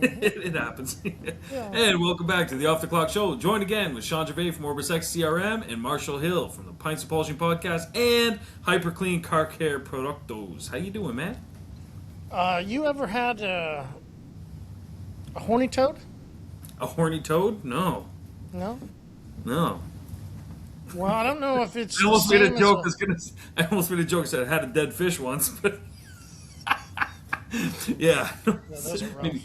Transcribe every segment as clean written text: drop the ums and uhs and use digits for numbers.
It happens. Yeah. And welcome back to the Off the Clock Show. Joined again with Sean Gervais from OrbisX CRM and Marshall Hill from the Pints of Polishing Podcast and Hyper Clean Car Care Productos. How you doing, man? You ever had a horny toad? A horny toad? No, No. no. Well, I don't know if it's I almost the made a same as joke. I almost made a joke. Said I had a dead fish once, but yeah, Yeah, those are rough. Maybe-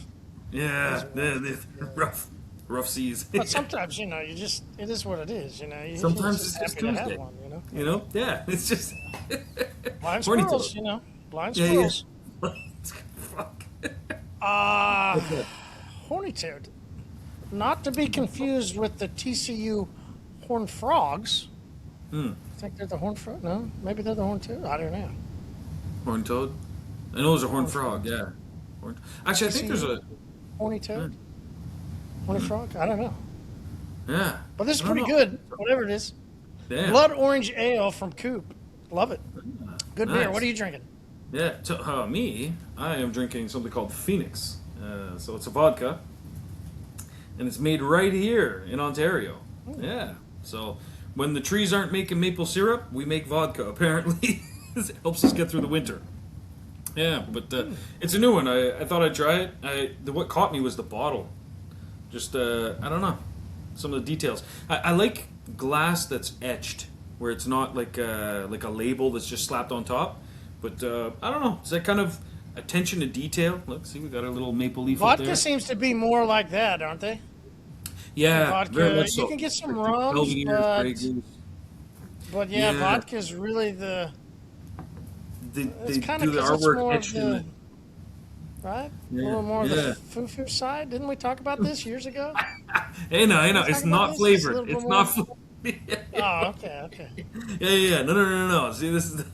yeah, Those are rough seas. But sometimes, it is what it is. You're Sometimes just it's just happy to have Tuesday. one. You know, yeah, it's just Blind horny squirrels, toad. blind Yeah, yeah. squirrels. Fuck. Uh, What's that? horny toad. Not to be confused with the TCU horned frogs. Hmm. I think they're the horned frog. No, maybe they're the horned toad. I don't know. Horned toad? I know there's a horned frog, yeah. Actually, I think there's a. Horny toad? Horny frog? I don't know. Yeah. But this is I don't pretty know. good, whatever it is. Yeah. Blood orange ale from Coop. Love it. Good beer. Nice. What are you drinking? Yeah. So, I am drinking something called Phoenix. So it's a vodka. And it's made right here in Ontario. Yeah. So when the trees aren't making maple syrup, we make vodka, apparently. It helps us get through the winter. Yeah, but it's a new one. I thought I'd try it. What caught me was the bottle. Just, I don't know. Some of the details. I like glass that's etched, where it's not like a label that's just slapped on top. But I don't know. Is that kind of attention to detail? Look, see, we got a little maple leaf up there. Vodka seems to be more like that, aren't they? Yeah, Vodka, very much so. you can get some Like rums, Belgians, Grey Goose. but yeah, Yeah. vodka's really the. They It's kind do of the because it's artwork more of etched in the. the. Right? Yeah, A little more of yeah. the foo-foo side. Didn't we talk about this years ago? Hey, no, Talk it's about not this? flavored. A little It's bit not. more- Yeah, Oh, okay. yeah. No. See, this is.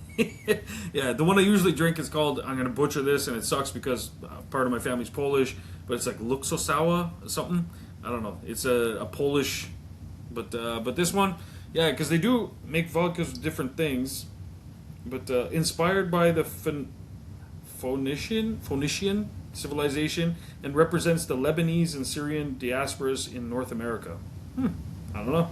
Yeah, the one I usually drink is called. I'm gonna butcher this, and it sucks because part of my family's Polish, but it's like Luksosawa or something. I don't know. It's a Polish, but this one, yeah, because they do make vodkas with different things, but inspired by the Phoenician civilization and represents the Lebanese and Syrian diasporas in North America. I don't know.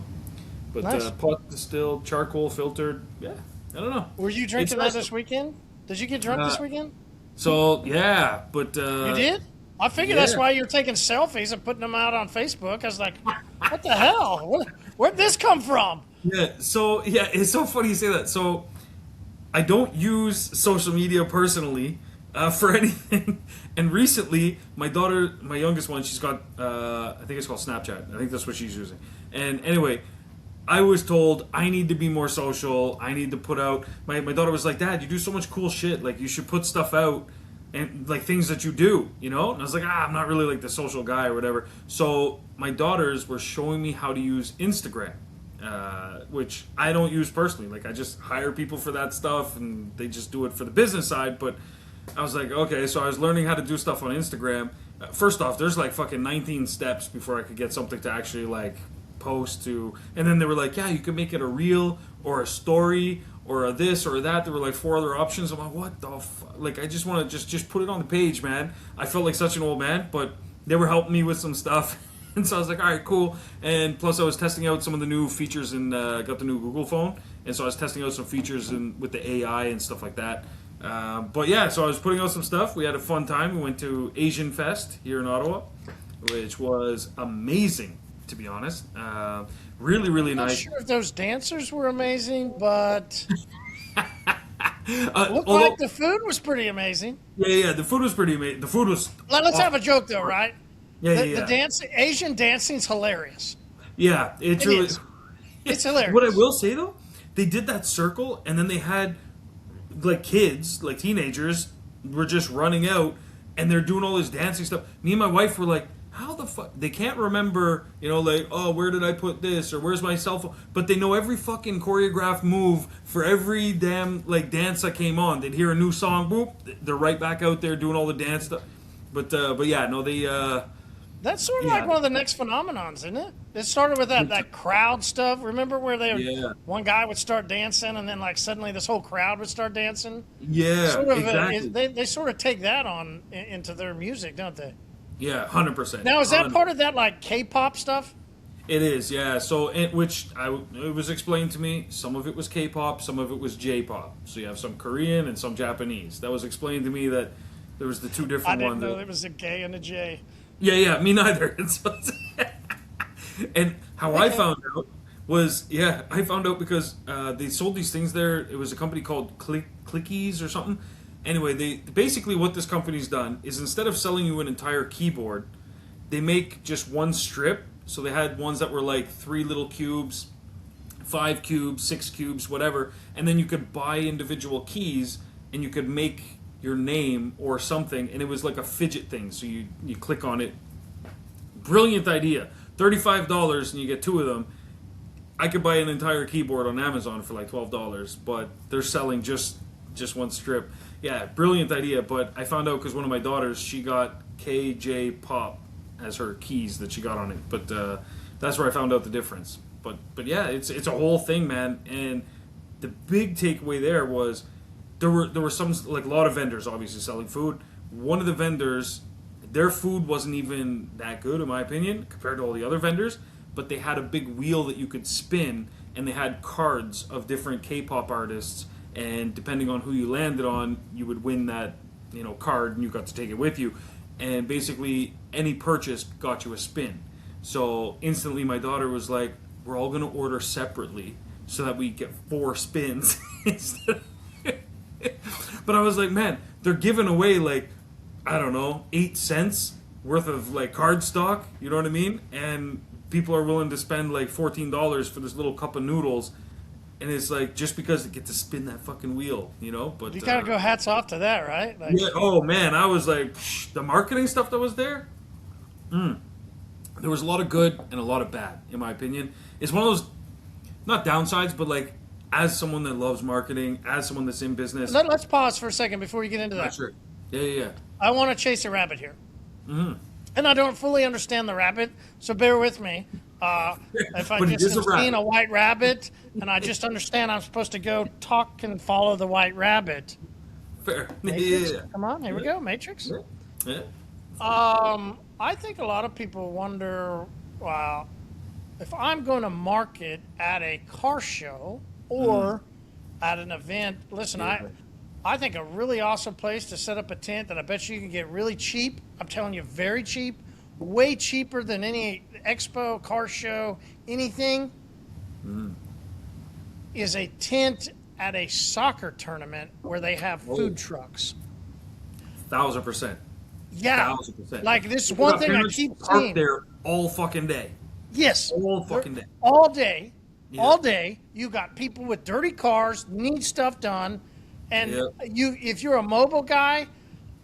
But Nice. pot distilled, charcoal filtered. Yeah, I don't know. Were you drinking It's that this weekend? Did you get drunk this weekend? So yeah, but You did? I figured that's yeah. why you're taking selfies and putting them out on Facebook. I was like, what the hell? Where'd this come from? Yeah, so yeah, it's so funny you say that. So I don't use social media personally for anything. And recently, my daughter, my youngest one, she's got I think it's called Snapchat. I think that's what she's using. And anyway, I was told I need to be more social. I need to put out. My daughter was like, "Dad, you do so much cool shit. Like you should put stuff out." And like things that you do, And I was like, I'm not really like the social guy or whatever. So my daughters were showing me how to use Instagram, which I don't use personally. Like I just hire people for that stuff, and they just do it for the business side. But I was like, okay, so I was learning how to do stuff on Instagram. First off, there's like fucking 19 steps before I could get something to actually like post to. And then they were like, yeah, you can make it a reel or a story or a this or that. There were like 4 other options. I'm like, what the like I just want to just put it on the page, man. I felt like such an old man, but they were helping me with some stuff. And so I was like, all right, cool. And plus I was testing out some of the new features and got the new Google phone. And so I was testing out some features with the AI and stuff like that. But yeah, so I was putting out some stuff. We had a fun time. We went to Asian Fest here in Ottawa, which was amazing, to be honest. Really, really I'm not nice. sure if those dancers were amazing, but looked Although, like the food was pretty amazing. yeah, the food was pretty amazing. The food was. Let's have a joke though, right? Yeah, The Asian dancing's hilarious. Yeah, it's It really. is. It's hilarious. What I will say though, they did that circle, and then they had like kids, like teenagers, were just running out, and they're doing all this dancing stuff. Me and my wife were like, how the fuck? They can't remember, like, oh, where did I put this, or where's my cell phone? But they know every fucking choreographed move for every damn like dance that came on. They'd hear a new song, boop, they're right back out there doing all the dance stuff. But yeah, no, they. That's sort of Yeah. like one of the next phenomenons, isn't it? It started with that crowd stuff. Remember where Yeah. one guy would start dancing, and then like suddenly this whole crowd would start dancing. Yeah, Sort of, exactly. they sort of take that on into their music, don't they? Yeah, 100%. Now, is that part of that like K-pop stuff? It is, yeah. So, it was explained to me. Some of it was K-pop, some of it was J-pop. So you have some Korean and some Japanese. That was explained to me that there was the two I different didn't ones. know there was a K and a J. Yeah, yeah, me neither. And how I found out was, yeah, I found out because they sold these things there. It was a company called Clickies or something. Anyway, they basically what this company's done is instead of selling you an entire keyboard, they make just one strip. So they had ones that were like 3 little cubes, 5 cubes, 6 cubes, whatever, and then you could buy individual keys and you could make your name or something, and it was like a fidget thing. So you click on it. Brilliant idea. $35 and you get 2 of them. I could buy an entire keyboard on Amazon for like $12, but they're selling just one strip. Yeah, brilliant idea. But I found out because one of my daughters, she got KJ Pop as her keys that she got on it. But that's where I found out the difference. But yeah, it's a whole thing, man. And the big takeaway there was there were some, like, a lot of vendors obviously selling food. One of the vendors, their food wasn't even that good in my opinion compared to all the other vendors, but they had a big wheel that you could spin, and they had cards of different K-pop artists, and depending on who you landed on, you would win that, card, and you got to take it with you. And basically any purchase got you a spin. So instantly my daughter was like, we're all going to order separately so that we get 4 spins instead. But I was like, man, they're giving away like, I don't know, 8 cents worth of like card stock, you know what I mean? And people are willing to spend like $14 for this little cup of noodles, and it's like just because they get to spin that fucking wheel, But You gotta go hats off to that, right? Like, yeah, oh man, I was like, the marketing stuff that was there. There was a lot of good and a lot of bad, in my opinion. It's one of those, not downsides, but like, as someone that loves marketing, as someone that's in business. Let's pause for a second before you get into that. Sure. Yeah. I want to chase a rabbit here. And I don't fully understand the rabbit, so bear with me. If I But it just is a have seen rabbit. a white rabbit, and I just understand I'm supposed to go talk and follow the white rabbit. Fair. Matrix? Yeah. Come on, here we go, Matrix. Yeah. I think a lot of people wonder, if I'm going to market at a car show or at an event. Listen, I think a really awesome place to set up a tent that I bet you can get really cheap. I'm telling you, very cheap, way cheaper than any expo, car show, anything, is a tent at a soccer tournament where they have food trucks. 1,000%. Yeah, 1,000%. like this People one got thing I parents keep parked seeing. there all fucking day. Yes, All fucking day. all day, Yeah. all day. You got people with dirty cars, need stuff done, and Yeah. if you're a mobile guy,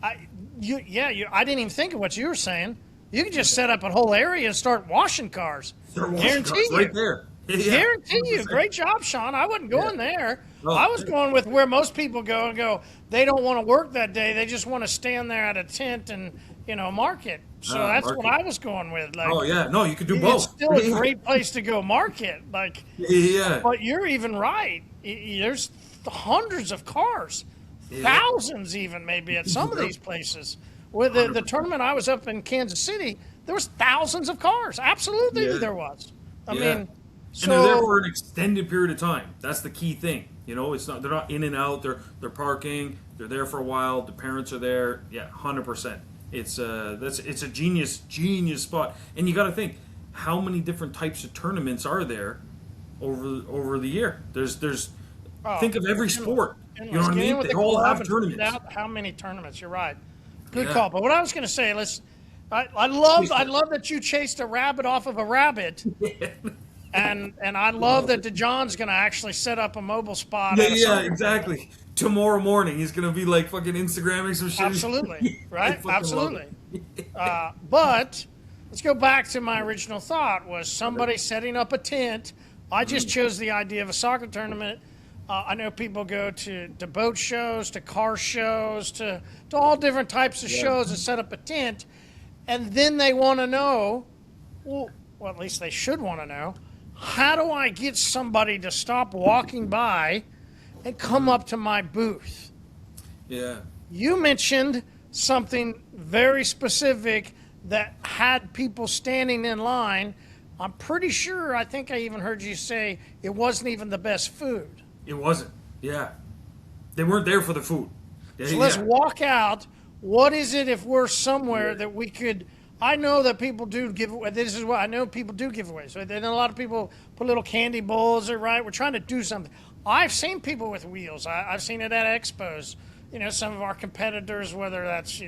I didn't even think of what you were saying. You can just set up a whole area and start washing cars. They're washing Guarantee cars you. right there. Yeah. Guarantee you. Great job, Sean. I wasn't going there. Oh. I was going with where most people go and go, they don't want to work that day. They just want to stand there at a tent and, market. So that's what I was going with. Like, Oh yeah, no, you could do it's both. still a great place to go market. Like, Yeah. but you're even right. There's hundreds of cars, thousands even maybe at some of these places. With the tournament I was up in Kansas City, there was thousands of cars. Absolutely, Yeah. there was. I Yeah. mean, And so they're there for an extended period of time. That's the key thing. It's not, they're not in and out. They're parking. They're there for a while. The parents are there. Yeah, 100%. It's a genius spot. And you got to think, how many different types of tournaments are there over the year? There's think of every sport. You know what I mean? They all have tournaments. How many tournaments? You're right. Good Yeah. call. But what I was going to say, I love that you chased a rabbit off of a rabbit. And I love that DeJohn's going to actually set up a mobile spot. Yeah, exactly. Tomorrow morning, he's gonna be like fucking Instagramming some shit. Absolutely, I right? fucking Absolutely. love But let's go back to my original thought: was somebody setting up a tent. I just chose the idea of a soccer tournament. I know people go to boat shows, to car shows, to all different types of shows and set up a tent, and then they want to know, well, at least they should want to know, how do I get somebody to stop walking by and come up to my booth? Yeah. You mentioned something very specific that had people standing in line. I'm pretty sure, I think I even heard you say it wasn't even the best food. It wasn't. Yeah. They weren't there for the food. Yeah, So let's walk out. What is it if we're somewhere that we could? I know that people do give away. This is what I know people do giveaways. Right? And a lot of people put little candy bowls. Right? We're trying to do something. I've seen people with wheels. I've seen it at expos. Some of our competitors, whether that's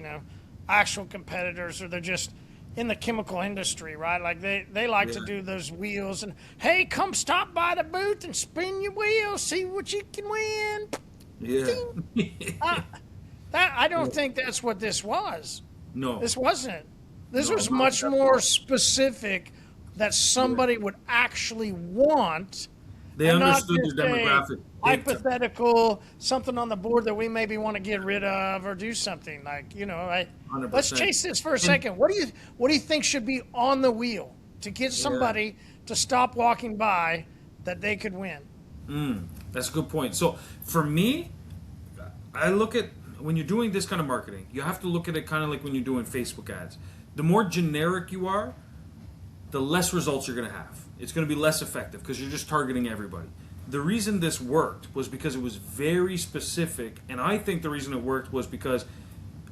actual competitors or they're just in the chemical industry, right? Like they like to do those wheels and hey, come stop by the booth and spin your wheel, see what you can win. Yeah. I don't think that's what this was. No. This wasn't. This No, was not much at more all. specific that somebody would actually want. They and not understood just the demographic. a hypothetical, something on the board that we maybe want to get rid of or do something like, 100%. let's chase this for a second. What do you think should be on the wheel to get somebody to stop walking by that they could win? That's a good point. So for me, I look at when you're doing this kind of marketing, you have to look at it kind of like when you're doing Facebook ads. The more generic you are, the less results you're going to have. It's going to be less effective because you're just targeting everybody. The reason this worked was because it was very specific, and I think the reason it worked was because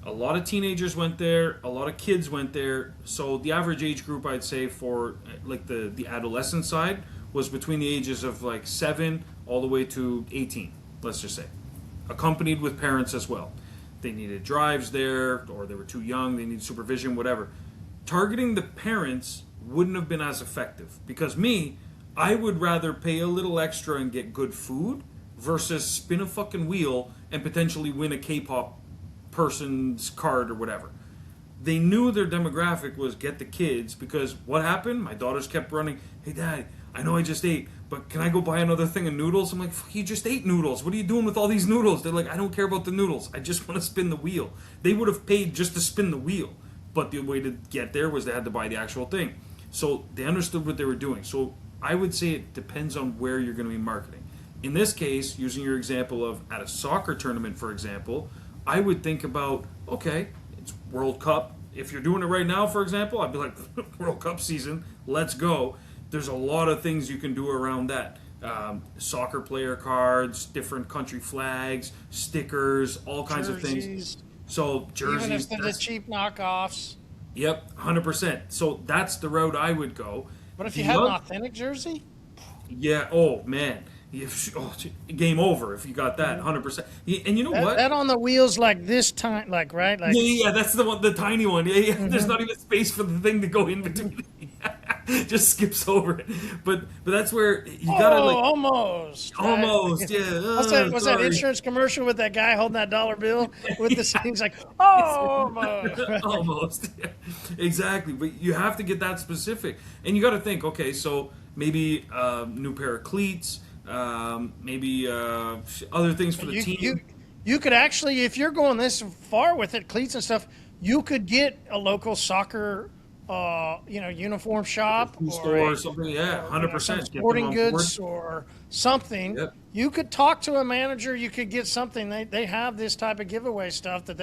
a lot of teenagers went there, a lot of kids went there, so the average age group I'd say for like the adolescent side was between the ages of like 7 all the way to 18, let's just say, accompanied with parents as well. They needed drives there, or they were too young, they needed supervision, whatever. Targeting the parents wouldn't have been as effective because I would rather pay a little extra and get good food versus spin a fucking wheel and potentially win a K-pop person's card or whatever. They knew their demographic was get the kids because what happened? My daughters kept running, hey dad, I know I just ate, but can I go buy another thing of noodles? I'm like, fuck, you just ate noodles. What are you doing with all these noodles? They're like, I don't care about the noodles. I just want to spin the wheel. They would have paid just to spin the wheel. But the way to get there was they had to buy the actual thing. So they understood what they were doing. So I would say it depends on where you're going to be marketing. In this case, using your example of at a soccer tournament, for example, I would think about, okay, it's World Cup. If you're doing it right now, for example, I'd be like, World Cup season, let's go. There's a lot of things you can do around that. Soccer player cards, different country flags, stickers, all kinds of things. So jerseys. Even if they're the cheap knockoffs. Yep, 100%. So that's the route I would go. But if you had an authentic jersey? Yeah, oh man. Game over if you got that, 100%. And you know what? That on the wheels like this time, like, right? Like, yeah, that's the one, the tiny one. Yeah. There's not even space for the thing to go in between. Just skips over it. But that's where you gotta almost. Right? Almost, yeah. Was that insurance commercial with that guy holding that dollar bill with the scenes like, almost. Almost. Yeah. Exactly. But you have to get that specific. And you gotta think, okay, so maybe new pair of cleats, maybe other things for the team. You could actually, if you're going this far with it, cleats and stuff, you could get a local soccer uniform shop or something, 100%. Sporting goods or something. Yep. You could talk to a manager. You could get something. They have this type of giveaway stuff that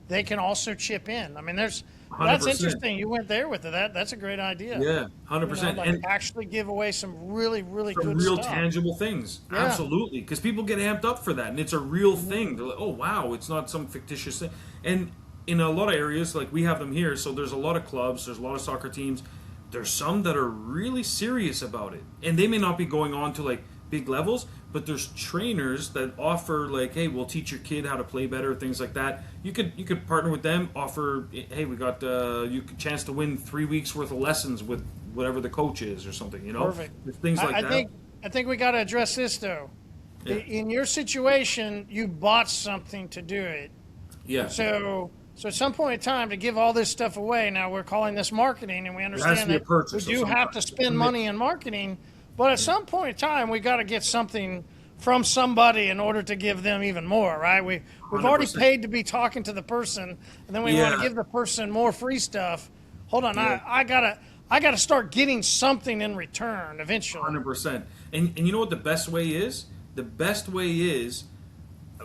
they can also chip in. I mean, that's 100%. interesting. You went there with it. That's a great idea. Yeah, 100%. And actually give away some really, really good real stuff. tangible things. Yeah. Absolutely, because people get amped up for that, and it's a real thing. They're like, oh wow, it's not some fictitious thing. And in a lot of areas, like we have them here, so there's a lot of clubs, there's a lot of soccer teams. There's some that are really serious about it, and they may not be going on to like big levels, but there's trainers that offer like, hey, we'll teach your kid how to play better, things like that. You could partner with them, offer, hey, we got chance to win 3 weeks worth of lessons with whatever the coach is or something, Perfect. Things like that. I think we got to address this though. Yeah. In your situation, you bought something to do it. Yeah. So at some point in time, to give all this stuff away, now we're calling this marketing, and we understand that we do have to spend money in marketing, but at some point in time, we got to get something from somebody in order to give them even more, right? We've 100%. already paid to be talking to the person, and then we want to give the person more free stuff. Hold on, I gotta start getting something in return eventually. 100%. And you know what the best way is? The best way is,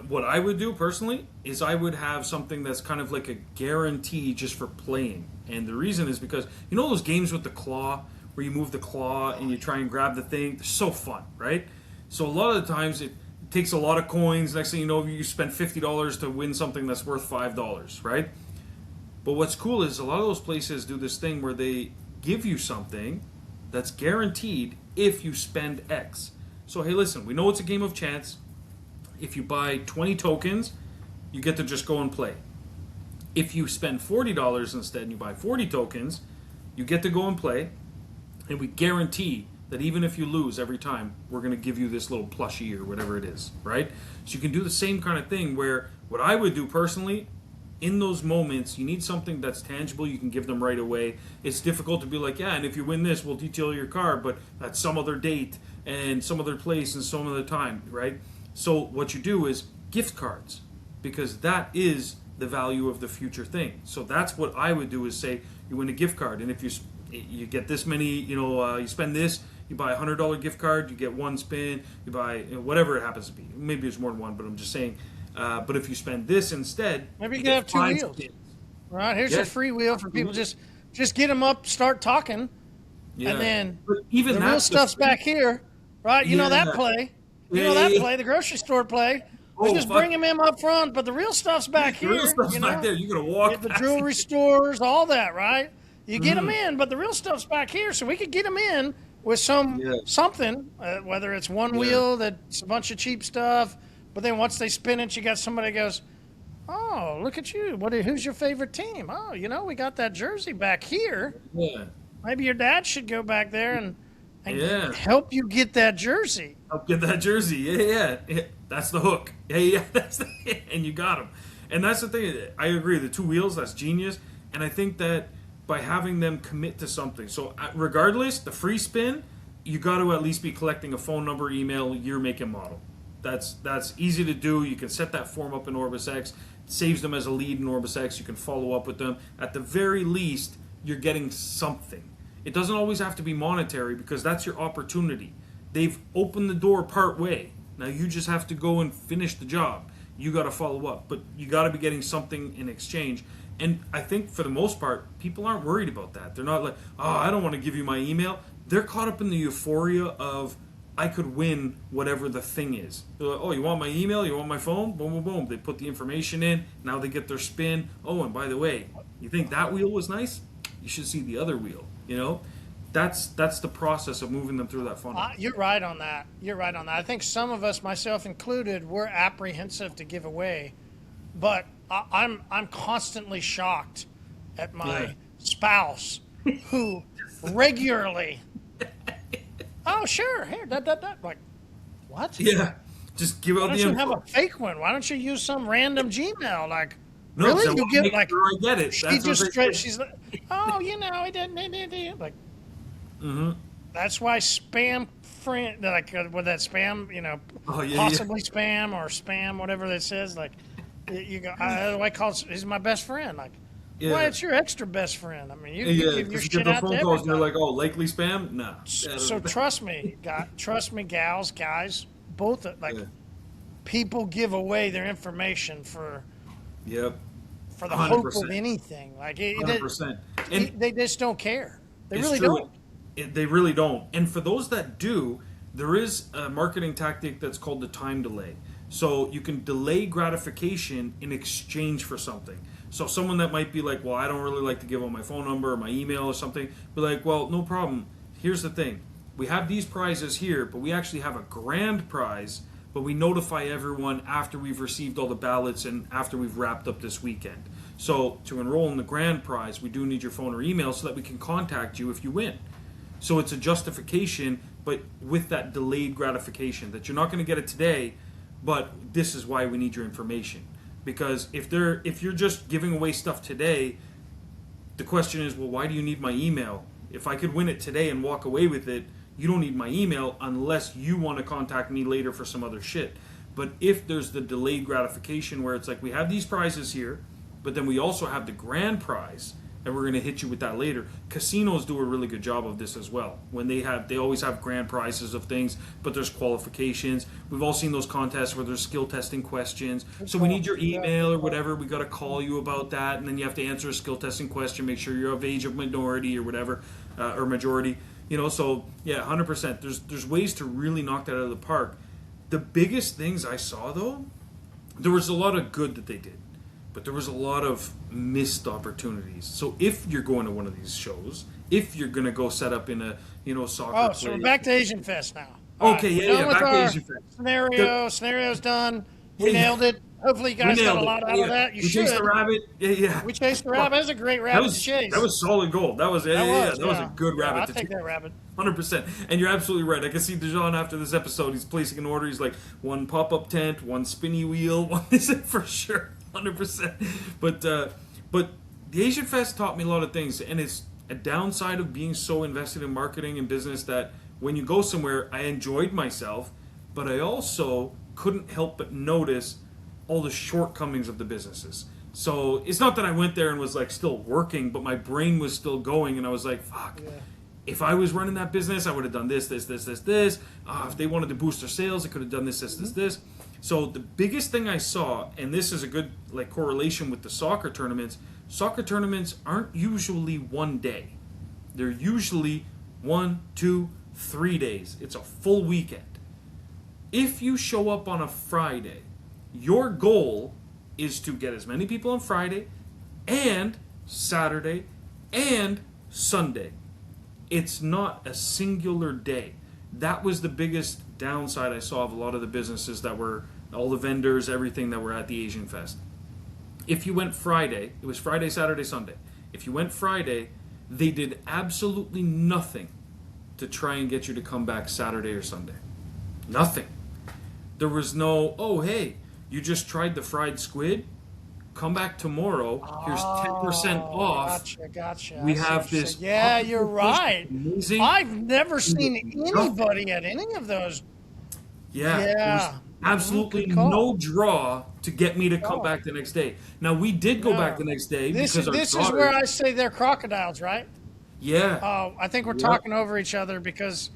what I would do personally is I would have something that's kind of like a guarantee just for playing. And the reason is because, you know those games with the claw, where you move the claw and you try and grab the thing? They're so fun, right? So a lot of the times it takes a lot of coins. Next thing you know, you spend $50 to win something that's worth $5, right? But what's cool is a lot of those places do this thing where they give you something that's guaranteed if you spend X. So hey, listen, we know it's a game of chance. If you buy 20 tokens, you get to just go and play. If you spend $40 instead and you buy 40 tokens, you get to go and play. And we guarantee that even if you lose every time, we're going to give you this little plushie or whatever it is, right? So you can do the same kind of thing where what I would do personally, in those moments, you need something that's tangible you can give them right away. It's difficult to be like, yeah, and if you win this, we'll detail your car, but at some other date and some other place and some other time, right? So what you do is gift cards, because that is the value of the future thing. So that's what I would do, is say you win a gift card, and if you get this many, you spend this, you buy a $100 gift card, you get one spin, you buy whatever it happens to be. Maybe it's more than one, but I'm just saying. But if you spend this instead, maybe you can have 2 wheels. Spins. Right, here's your free wheel for people. Just get them up, start talking, Yeah. and then But even the that's real stuff's back here, right? You know that play. You know that play, the grocery store play. We just bring them in up front, but the real stuff's back here. The real stuff's back there. You're gonna walk the past jewelry stores, all that, right? You get them in, but the real stuff's back here, so we could get them in with something, whether it's one wheel that's a bunch of cheap stuff, but then once they spin it, you got somebody that goes, oh, look at you. Who's your favorite team? Oh, we got that jersey back here. Yeah. Maybe your dad should go back there and help you get that jersey. Help get that jersey. Yeah. That's the hook. Yeah. And you got them. And that's the thing. I agree. The 2 wheels, that's genius. And I think that by having them commit to something. So regardless, the free spin, you got to at least be collecting a phone number, email, year, make, and model. That's easy to do. You can set that form up in OrbisX. It saves them as a lead in OrbisX. You can follow up with them. At the very least, you're getting something. It doesn't always have to be monetary, because that's your opportunity. They've opened the door part way. Now you just have to go and finish the job. You got to follow up, but you got to be getting something in exchange. And I think for the most part, people aren't worried about that. They're not like, oh, I don't want to give you my email. They're caught up in the euphoria of, I could win whatever the thing is. They're like, oh, you want my email? You want my phone? Boom, boom, boom. They put the information in. Now they get their spin. Oh, and by the way, you think that wheel was nice? You should see the other wheel. That's the process of moving them through that funnel. You're right on that. I think some of us, myself included, we're apprehensive to give away, but I'm constantly shocked at my spouse who regularly, oh sure, here, like, what? Yeah, just give out the info. Why don't you have a fake one? Why don't you use some random Gmail? Like, no, really? So you get like, sure I get it. She just straight. She's like, oh, it didn't. Like, that's why spam friend, like with that spam, possibly spam or spam, whatever that says. Like, you go. I call. He's my best friend. Like, well, it's your extra best friend. I mean, you give your shit out to everybody. And you're like, oh, likely spam? No. So trust me, gals, guys, both people give away their information for. Yep. For the 100%. Hope of anything, like 100%. They just don't care. They really don't. They really don't. And for those that do, there is a marketing tactic that's called the time delay. So you can delay gratification in exchange for something. So someone that might be like, well, I don't really like to give out my phone number or my email or something, be like, well, no problem. Here's the thing. We have these prizes here, but we actually have a grand prize, but we notify everyone after we've received all the ballots and after we've wrapped up this weekend. So to enroll in the grand prize, we do need your phone or email so that we can contact you if you win. So it's a justification, but with that delayed gratification, that you're not going to get it today, but this is why we need your information. Because if you're just giving away stuff today, the question is, well, why do you need my email? If I could win it today and walk away with it, you don't need my email unless you want to contact me later for some other shit. But if there's the delayed gratification where it's like, we have these prizes here, but then we also have the grand prize, and we're going to hit you with that later. Casinos do a really good job of this as well. When they always have grand prizes of things, but there's qualifications. We've all seen those contests where there's skill testing questions. So we need your email or whatever. We got to call you about that, and then you have to answer a skill testing question. Make sure you're of age of minority or whatever, or majority. So yeah, 100%. There's ways to really knock that out of the park. The biggest things I saw though, there was a lot of good that they did, but there was a lot of missed opportunities. So if you're going to one of these shows, if you're going to go set up in a soccer Oh, so we're back to Asian Fest now. Okay, yeah, back to Asian Fest. Scenario's done. We nailed it. Hopefully you guys got a lot out of that. You should. We chased the rabbit. Yeah. We chased the rabbit. That was a great rabbit to chase. That was solid gold. That was a good rabbit to chase. I'll take that rabbit. 100%. And you're absolutely right. I can see Dejan after this episode. He's placing an order. He's like, one pop-up tent, one spinny wheel, one is it for sure. 100%. But the Asian Fest taught me a lot of things. And it's a downside of being so invested in marketing and business that when you go somewhere, I enjoyed myself, but I also couldn't help but notice all the shortcomings of the businesses. So it's not that I went there and was like still working, but my brain was still going, and I was like, fuck. Yeah. If I was running that business, I would have done this. If they wanted to boost their sales, I could have done this. So the biggest thing I saw, and this is a good correlation with the soccer tournaments aren't usually one day. They're usually 1, 2, 3 days. It's a full weekend. If you show up on a Friday, your goal is to get as many people on Friday and Saturday and Sunday. It's not a singular day. That was the biggest downside I saw of a lot of the businesses that were, all the vendors, everything that were at the Asian Fest. If you went Friday, it was Friday, Saturday, Sunday. If you went Friday, they did absolutely nothing to try and get you to come back Saturday or Sunday. Nothing. There was no, oh, hey, you just tried the fried squid? Come back tomorrow. Here's 10% off. Gotcha. We have this. Yeah, you're right. Amazing. I've never seen anybody at any of those. Yeah. There was absolutely no draw to get me to come back the next day. Now, we did go back the next day this because this is where I say they're crocodiles, right? Yeah. Oh, I think we're talking over each other because,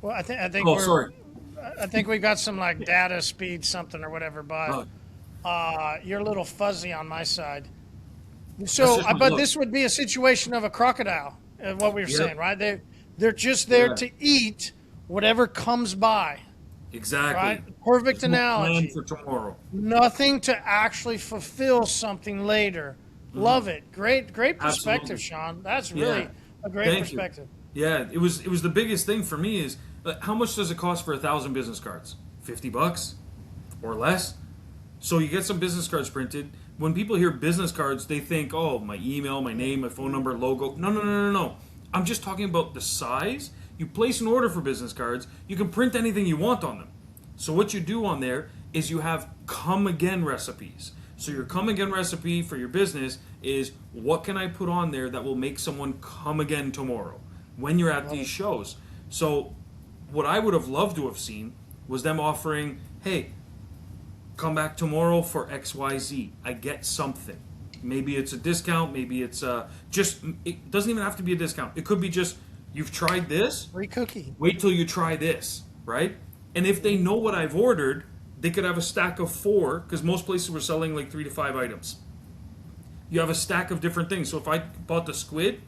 well, I think sorry. I think we got some data speed something or whatever, but you're a little fuzzy on my side. So, but this would be a situation of a crocodile, what we were saying, right? They're just there to eat whatever comes by. Exactly. Right? Perfect analogy. Plan for tomorrow. Nothing to actually fulfill something later. Love it. Great perspective, Sean. That's really a great perspective. Yeah, it was the biggest thing for me is how much does it cost for 1,000 business cards? $50 or less? So you get some business cards printed. When people hear business cards, they think, oh, my email, my name, my phone number, logo. No. I'm just talking about the size. You place an order for business cards, you can print anything you want on them. So what you do on there is you have come again recipes. So your come again recipe for your business is what can I put on there that will make someone come again tomorrow when you're at these shows. So what I would have loved to have seen was them offering, hey, come back tomorrow for XYZ. I get something. Maybe it's a discount. Maybe it's it doesn't even have to be a discount. It could be just, you've tried this. Free cookie. Wait till you try this, right? And if they know what I've ordered, they could have a stack of 4, because most places were selling 3 to 5 items. You have a stack of different things. So if I bought the squid,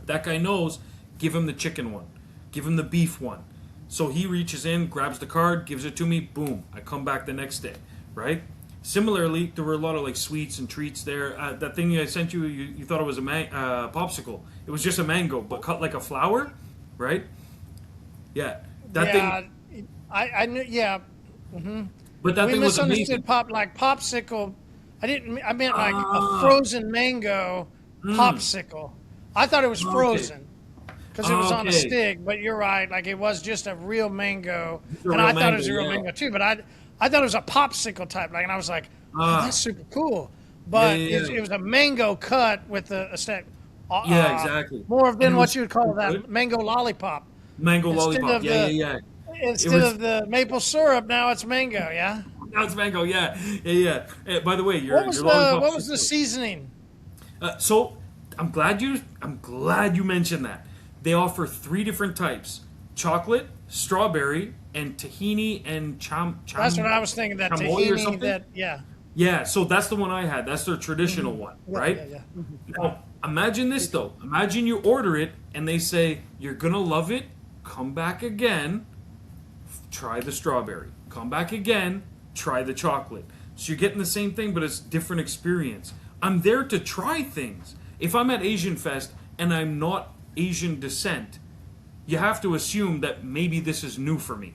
that guy knows, give him the chicken one. Give him the beef one. So he reaches in, grabs the card, gives it to me, boom. I come back the next day, right? Similarly, there were a lot of sweets and treats there. That thing I sent you, you thought it was a popsicle. It was just a mango, but cut like a flower, right? Yeah. That thing. I knew. Yeah. Mm-hmm. But that thing was amazing. Popsicle. I meant a frozen mango popsicle. I thought it was frozen because it was on a stick. But you're right. It was just a real mango, and I thought it was a real mango too. But I thought it was a popsicle type, and I was like, oh, that's super cool. But it was a mango cut with a stick. Yeah, exactly. More than what you would call that mango lollipop. Mango lollipop. Yeah. Instead of the maple syrup, now it's mango. Yeah. Now it's mango. Yeah. By the way, what was the seasoning? So I'm glad you mentioned that. They offer 3 different types: chocolate, strawberry, and tahini and That's what I was thinking. That chamoy or tahini. something. Yeah. Yeah, so that's the one I had. That's their traditional one, right? Yeah. Now, imagine this though. Imagine you order it and they say, "You're gonna love it. Come back again. Try the strawberry. Come back again. Try the chocolate." So you're getting the same thing, but it's different experience. I'm there to try things. If I'm at Asian Fest and I'm not Asian descent, you have to assume that maybe this is new for me.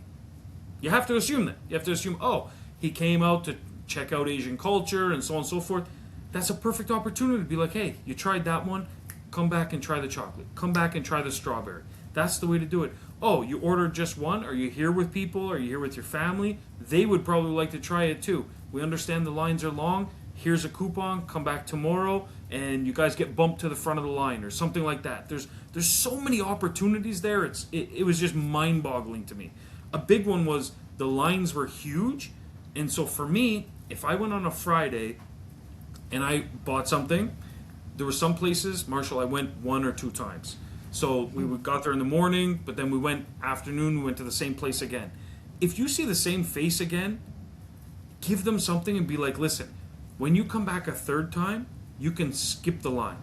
You have to assume that. You have to assume, oh, he came out to check out Asian culture and so on and so forth. That's a perfect opportunity to be like, hey, you tried that one, come back and try the chocolate. Come back and try the strawberry. That's the way to do it. Oh, you ordered just one? Are you here with people? Are you here with your family? They would probably like to try it too. We understand the lines are long. Here's a coupon. Come back tomorrow, and you guys get bumped to the front of the line or something like that. There's so many opportunities there. It was just mind-boggling to me. A big one was the lines were huge, and so for me, if I went on a Friday and I bought something, there were some places, Marshall, I went 1 or 2 times. So got there in the morning, but then we went afternoon, we went to the same place again. If you see the same face again, give them something and be like, listen, when you come back a 3rd time, you can skip the line.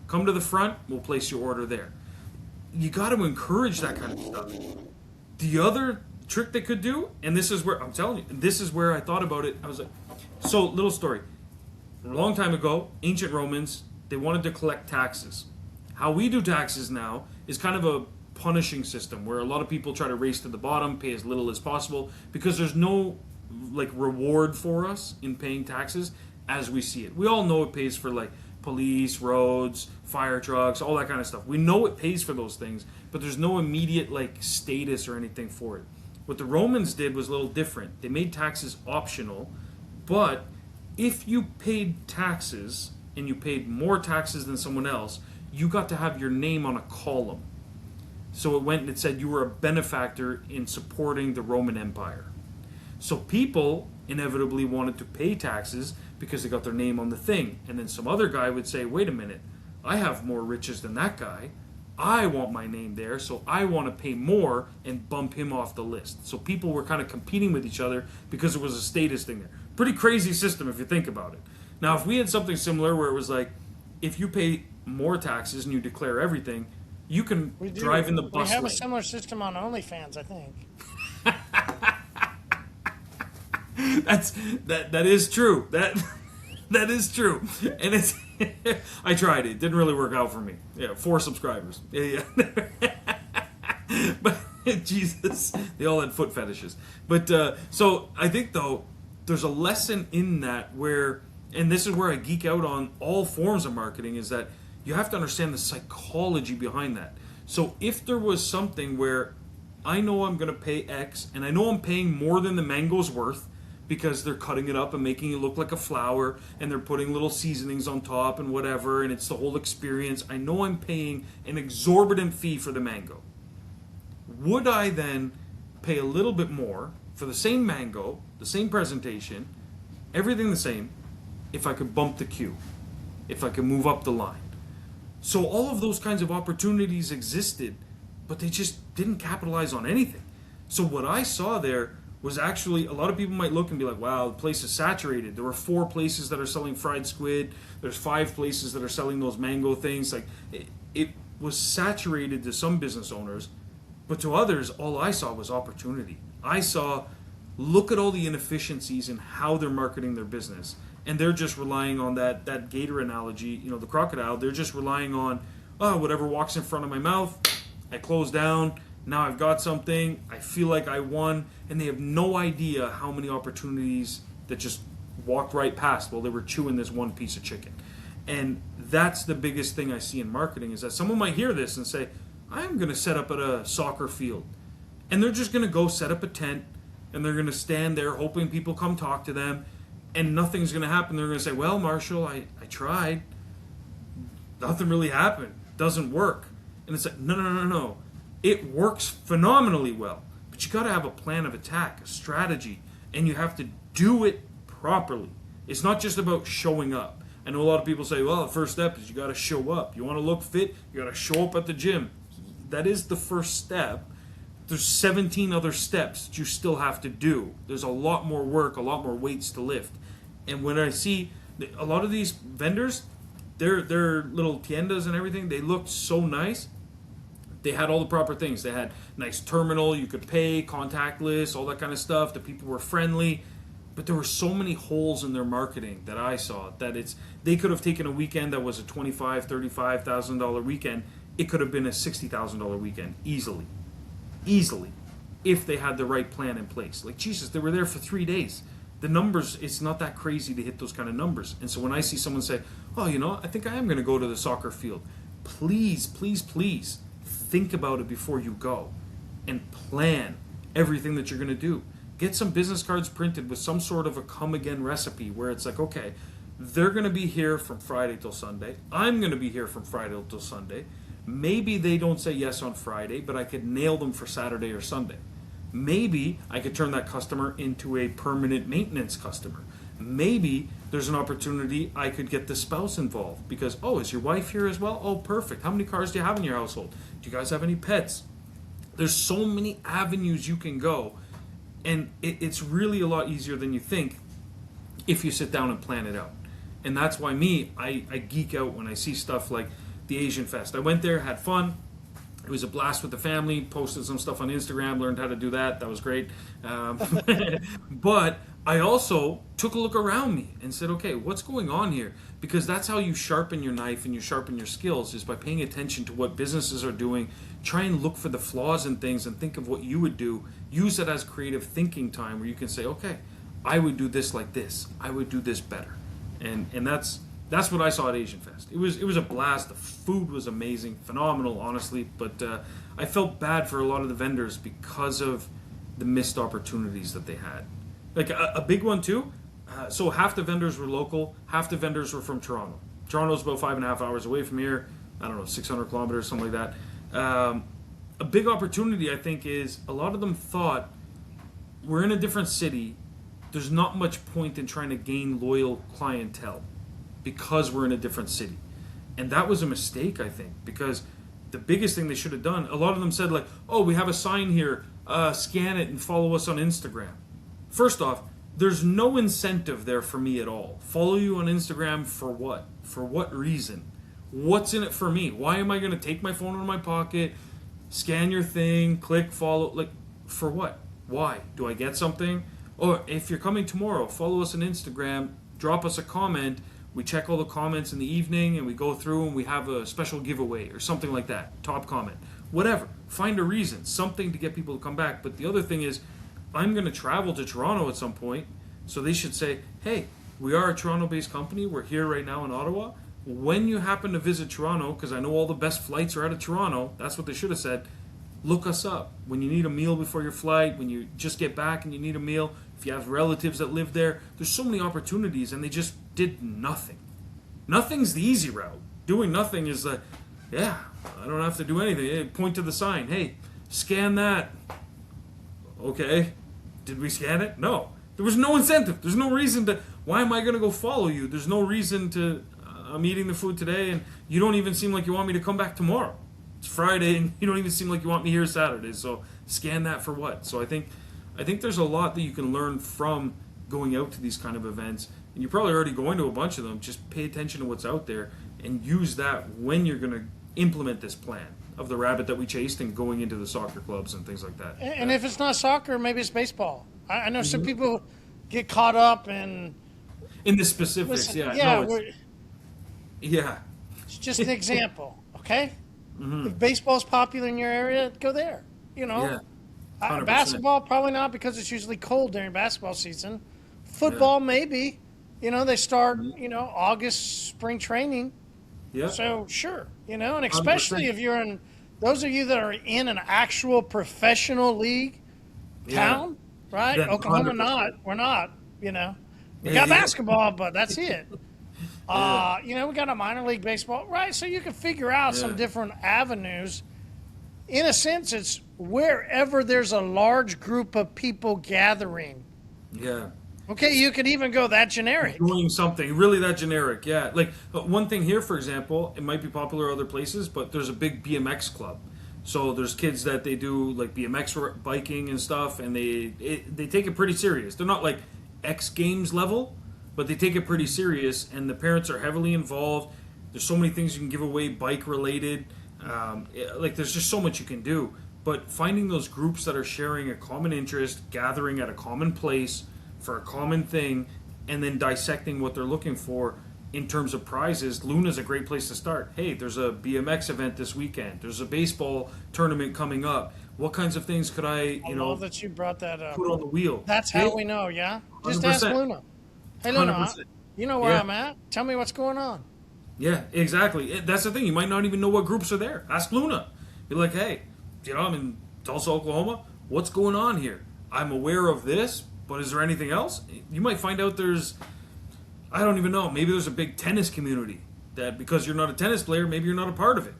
Come to the front, we'll place your order there. You got to encourage that kind of stuff. The other trick they could do, and this is where, I'm telling you, this is where I thought about it. I was like, so, little story. A long time ago, ancient Romans, they wanted to collect taxes. How we do taxes now is kind of a punishing system where a lot of people try to race to the bottom, pay as little as possible, because there's no reward for us in paying taxes as we see it. We all know it pays for police, roads, fire trucks, all that kind of stuff. We know it pays for those things, but there's no immediate status or anything for it. What the Romans did was a little different. They made taxes optional, but if you paid taxes and you paid more taxes than someone else, you got to have your name on a column. So it went and it said you were a benefactor in supporting the Roman Empire. So people inevitably wanted to pay taxes because they got their name on the thing. And then some other guy would say, wait a minute, I have more riches than that guy. I want my name there, so I want to pay more and bump him off the list. So people were kind of competing with each other because it was a status thing there. Pretty crazy system if you think about it. Now, if we had something similar where it was if you pay more taxes and you declare everything, you can drive in the bus lane. We have a similar system on OnlyFans, I think. That is true. That is true. And it's I tried it. Didn't really work out for me. Yeah, 4 subscribers. Yeah. But Jesus, they all had foot fetishes. But so I think though there's a lesson in that where, and this is where I geek out on all forms of marketing, is that you have to understand the psychology behind that. So if there was something where I know I'm going to pay X and I know I'm paying more than the mango's worth, because they're cutting it up and making it look like a flower and they're putting little seasonings on top and whatever, and it's the whole experience. I know I'm paying an exorbitant fee for the mango. Would I then pay a little bit more for the same mango, the same presentation, everything the same, if I could bump the queue, if I could move up the line? So all of those kinds of opportunities existed, but they just didn't capitalize on anything. So what I saw there was actually, a lot of people might look and be like, wow, the place is saturated. There were 4 places that are selling fried squid. There's 5 places that are selling those mango things. It was saturated to some business owners, but to others, all I saw was opportunity. I saw, look at all the inefficiencies in how they're marketing their business. And they're just relying on that gator analogy, the crocodile. They're just relying on, whatever walks in front of my mouth, I close down. Now I've got something, I feel like I won, and they have no idea how many opportunities that just walked right past while they were chewing this one piece of chicken. And that's the biggest thing I see in marketing, is that someone might hear this and say, I'm going to set up at a soccer field. And they're just going to go set up a tent, and they're going to stand there hoping people come talk to them, and nothing's going to happen. They're going to say, well, Marshall, I tried. Nothing really happened. Doesn't work. And it's like, no. It works phenomenally well, but you got to have a plan of attack, a strategy, and you have to do it properly. It's not just about showing up. I know a lot of people say, well, the first step is you got to show up. You want to look fit, you got to show up at the gym. That is the first step. There's 17 other steps that you still have to do. There's a lot more work, a lot more weights to lift. And when I see a lot of these vendors, their little tiendas and everything, they looked so nice. They had all the proper things. They had nice terminal, you could pay, contactless, all that kind of stuff. The people were friendly. But there were so many holes in their marketing that I saw that they could have taken a weekend that was a $25,000, $35,000 weekend. It could have been a $60,000 weekend easily, if they had the right plan in place. Like Jesus, they were there for 3 days. The numbers, it's not that crazy to hit those kind of numbers. And so when I see someone say, "Oh, I think I am going to go to the soccer field," please, please, please think about it before you go, and plan everything that you're going to do. Get some business cards printed with some sort of a come again recipe where it's like, okay, they're going to be here from Friday till Sunday. I'm going to be here from Friday till Sunday. Maybe they don't say yes on Friday, but I could nail them for Saturday or Sunday. Maybe I could turn that customer into a permanent maintenance customer. Maybe there's an opportunity I could get the spouse involved because, oh, is your wife here as well? Oh, perfect. How many cars do you have in your household? Do you guys have any pets? There's so many avenues you can go. And it's really a lot easier than you think if you sit down and plan it out. And that's why I geek out when I see stuff like the Asian Fest. I went there, had fun. It was a blast with the family, posted some stuff on Instagram, learned how to do that. That was great. But I also took a look around me and said, okay, what's going on here? Because that's how you sharpen your knife and you sharpen your skills, is by paying attention to what businesses are doing. Try and look for the flaws in things and think of what you would do. Use it as creative thinking time where you can say, okay, I would do this like this. I would do this better. And that's what I saw at Asian Fest. It was a blast. The food was amazing, phenomenal, honestly. But I felt bad for a lot of the vendors because of the missed opportunities that they had. Like a big one too. So half the vendors were local, half the vendors were from Toronto. Toronto's about 5.5 hours away from here. I don't know, 600 kilometers, something like that. A big opportunity, I think, is a lot of them thought we're in a different city. There's not much point in trying to gain loyal clientele because we're in a different city. And that was a mistake, I think, because the biggest thing they should have done, a lot of them said like, oh, we have a sign here, scan it and follow us on Instagram. First off, there's no incentive there for me at all. Follow you on Instagram for what? For what reason? What's in it for me? Why am I going to take my phone out of my pocket, scan your thing, click follow? Like, for what? Why? Do I get something? Or if you're coming tomorrow, follow us on Instagram, drop us a comment. We check all the comments in the evening and we go through and we have a special giveaway or something like that. Top comment. Whatever. Find a reason. Something to get people to come back. But the other thing is, I'm going to travel to Toronto at some point, so they should say, hey, we are a Toronto-based company. We're here right now in Ottawa. When you happen to visit Toronto, because I know all the best flights are out of Toronto, that's what they should have said, look us up. When you need a meal before your flight, when you just get back and you need a meal, if you have relatives that live there, there's so many opportunities, and they just did nothing. Nothing's the easy route. Doing nothing is like, yeah, I don't have to do anything. Hey, point to the sign. Hey, scan that. Okay. Did we scan it? No. There was no incentive. There's no reason to, why am I going to go follow you? There's no reason to, I'm eating the food today and you don't even seem like you want me to come back tomorrow. It's Friday and you don't even seem like you want me here Saturday. So scan that for what? So I think there's a lot that you can learn from going out to these kind of events. And you're probably already going to a bunch of them. Just pay attention to what's out there and use that when you're going to implement this plan of the rabbit that we chased and going into the soccer clubs and things like that. And if it's not soccer, maybe it's baseball. I know some people get caught up in the specifics. Yeah, it's just an example, okay? Mm-hmm. If baseball's popular in your area, go there. Basketball, probably not, because it's usually cold during basketball season. Football, maybe. They start, August spring training. Yeah. So, sure, and especially 100%. If you're in, those of you that are in an actual professional league town, right? Yeah, Oklahoma, 100%. We're not, We got basketball, but that's it. We got a minor league baseball, right? So you can figure out some different avenues. In a sense, it's wherever there's a large group of people gathering. Yeah. Okay, you could even go that generic. Doing something really that generic, yeah. Like one thing here, for example, it might be popular other places, but there's a big BMX club. So there's kids that they do like BMX biking and stuff, and they take it pretty serious. They're not like X Games level, but they take it pretty serious, and the parents are heavily involved. There's so many things you can give away bike related. Like there's just so much you can do. But finding those groups that are sharing a common interest, gathering at a common place for a common thing, and then dissecting what they're looking for in terms of prizes, Luna's a great place to start. Hey, there's a BMX event this weekend. There's a baseball tournament coming up. What kinds of things could I love that you brought that up. put on the wheel? That's how we know, yeah? Just ask 100%. Luna. Hey, Luna, 100%. you know where Yeah. I'm at? Tell me what's going on. Yeah, exactly. That's the thing. You might not even know what groups are there. Ask Luna. Be like, hey, I'm in Tulsa, Oklahoma. What's going on here? I'm aware of this, but is there anything else? You might find out I don't even know. Maybe there's a big tennis community that because you're not a tennis player, maybe you're not a part of it.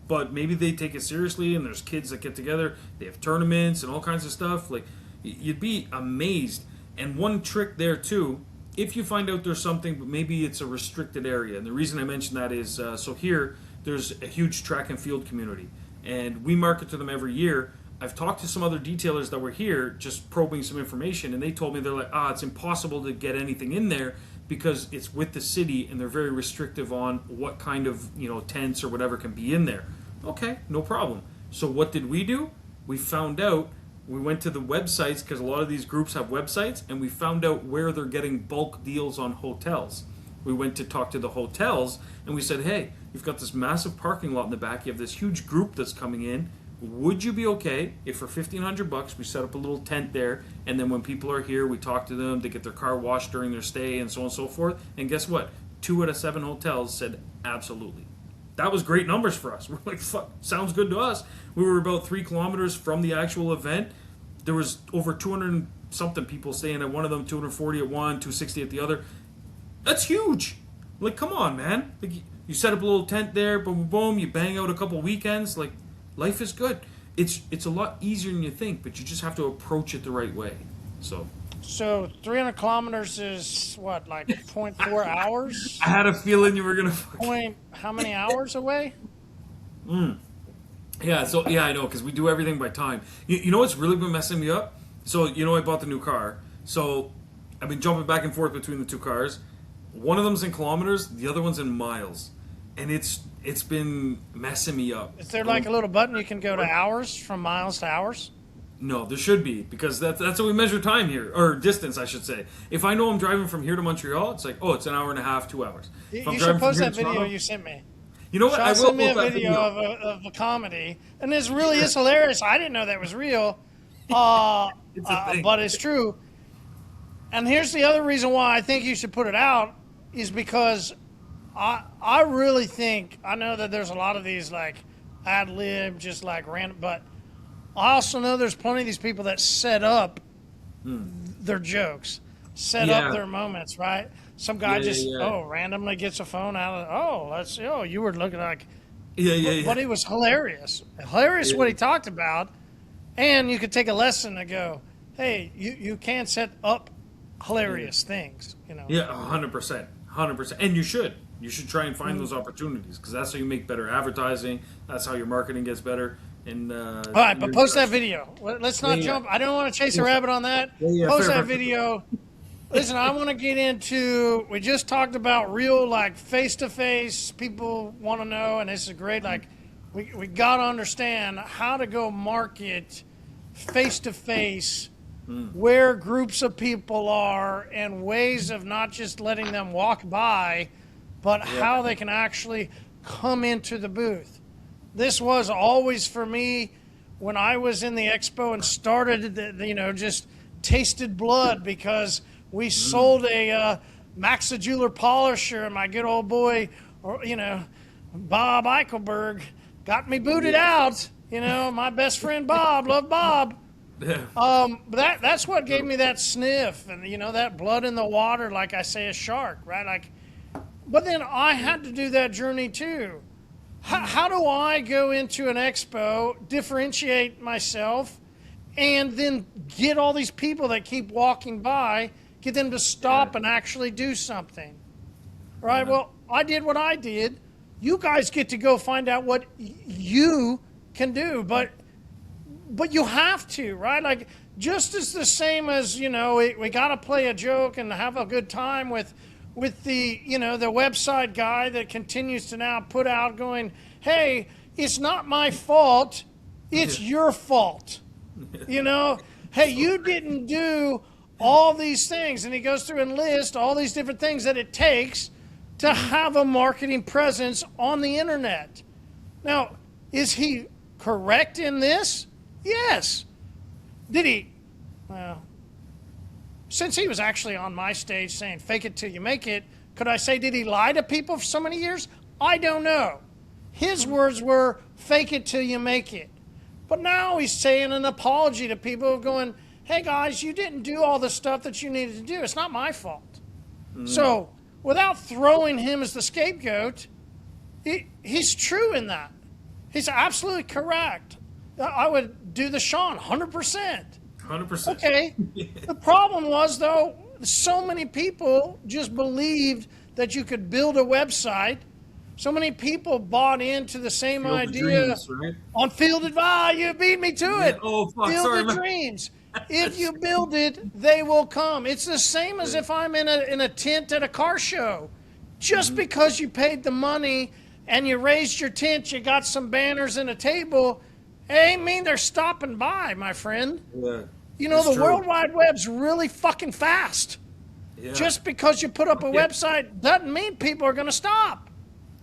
But maybe they take it seriously, and there's kids that get together. They have tournaments and all kinds of stuff. Like you'd be amazed. And one trick there too, if you find out there's something, but maybe it's a restricted area. And the reason I mention that is so here there's a huge track and field community, and we market to them every year. I've talked to some other detailers that were here just probing some information, and they told me they're like, it's impossible to get anything in there because it's with the city and they're very restrictive on what kind of tents or whatever can be in there. Okay, no problem. So what did we do? We found out. We went to the websites because a lot of these groups have websites, and we found out where they're getting bulk deals on hotels. We went to talk to the hotels, and we said, hey, you've got this massive parking lot in the back. You have this huge group that's coming in. Would you be okay if for $1,500 we set up a little tent there, and then when people are here, we talk to them, they get their car washed during their stay, and so on and so forth. And guess what? 2 out of 7 hotels said absolutely. That was great numbers for us. We're like, fuck, sounds good to us. We were about 3 kilometers from the actual event. There was over 200 and something people staying at one of them, 240 at one, 260 at the other. That's huge. Like, come on, man. Like, you set up a little tent there, boom, boom, boom. You bang out a couple weekends. Like, life is good. It's a lot easier than you think, but you just have to approach it the right way. So 300 kilometers is what, like 0.4 hours? I had a feeling you were gonna. How many hours away? Yeah. So yeah, I know because we do everything by time. You know what's really been messing me up? So I bought the new car. So I've been jumping back and forth between the 2 cars. One of them's in kilometers, the other one's in miles, and it's been messing me up. Is there like a little button you can go to hours, from miles to hours? No, there should be, because that's how we measure time here, or distance, I should say. If I know I'm driving from here to Montreal, it's like, it's an hour and a half, 2 hours. You should post that video you sent me. You know what? I will send me a post that video of a comedy, and this really is hilarious. I didn't know that was real, but it's true. And here's the other reason why I think you should put it out is because I really think, I know that there's a lot of these like ad lib, just like random, but I also know there's plenty of these people that set up their jokes, set up their moments, right? Some guy randomly gets a phone out of, you were looking like, but it was hilarious. Hilarious what he talked about, and you could take a lesson and go, hey, you can set up hilarious things, Yeah, 100%. 100%. And you should. You should try and find those opportunities, because that's how you make better advertising. That's how your marketing gets better. And all right, but post that video. Let's not jump. I don't want to chase a rabbit on that. Post that video. Listen, I want to get into. We just talked about real, like face to face. People want to know, and this is great. Like, we got to understand how to go market face to face, where groups of people are, and ways of not just letting them walk by, but how they can actually come into the booth. This was always for me when I was in the expo and started, just tasted blood, because we sold a Maxa Jeweler polisher, and my good old boy, Bob Eichelberg, got me booted out. My best friend Bob, love Bob. But that's what gave me that sniff, and that blood in the water, like I say, a shark, right? Like, but then I had to do that journey too. How do I go into an expo, differentiate myself, and then get all these people that keep walking by Get them to stop and actually do something. Right? Well, I did what I did. You guys get to go find out what you can do, but you have to, right? Like, just as the same as, we got to play a joke and have a good time with the, the website guy that continues to now put out going, hey, it's not my fault, it's your fault. Hey, you didn't do all these things. And he goes through and lists all these different things that it takes to have a marketing presence on the internet. Now, is he correct in this? Yes. Did he? Well, since he was actually on my stage saying fake it till you make it, could I say, did he lie to people for so many years? I don't know. His words were fake it till you make it. But now he's saying an apology to people going, hey guys, you didn't do all the stuff that you needed to do. It's not my fault. So without throwing him as the scapegoat, he's true in that. He's absolutely correct. I would do the Sean 100%. 100%. Okay. The problem was, though, so many people just believed that you could build a website. So many people bought into the same idea dreams, right? on Field Advice. You beat me to it. Oh, fuck. Field Sorry, of man. Dreams. If you build it, they will come. It's the same as if I'm in a tent at a car show. Just because you paid the money and you raised your tent, you got some banners and a table, it ain't mean they're stopping by, my friend. Yeah. The World Wide Web's really fucking fast. Yeah. Just because you put up a website doesn't mean people are going to stop.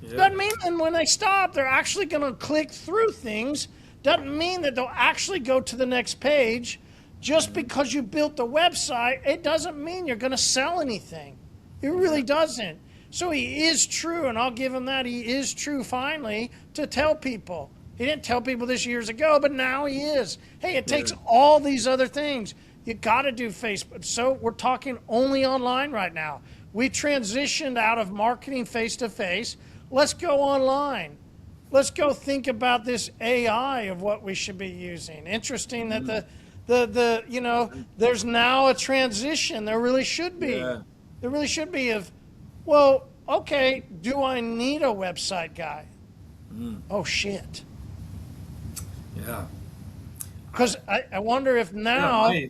Yeah. Doesn't mean that when they stop, they're actually going to click through things. Doesn't mean that they'll actually go to the next page. Just because you built the website, it doesn't mean you're going to sell anything. It really doesn't. So he is true, and I'll give him that. He is true, finally, to tell people. He didn't tell people this years ago, but now he is. Hey, it takes all these other things. You got to do Facebook. So we're talking only online right now. We transitioned out of marketing face-to-face. Let's go online. Let's go think about this AI of what we should be using. Interesting that there's now a transition. There really should be. Yeah. There really should be of, well, okay, do I need a website guy? Oh, shit. Yeah. Because I wonder if now, Yeah,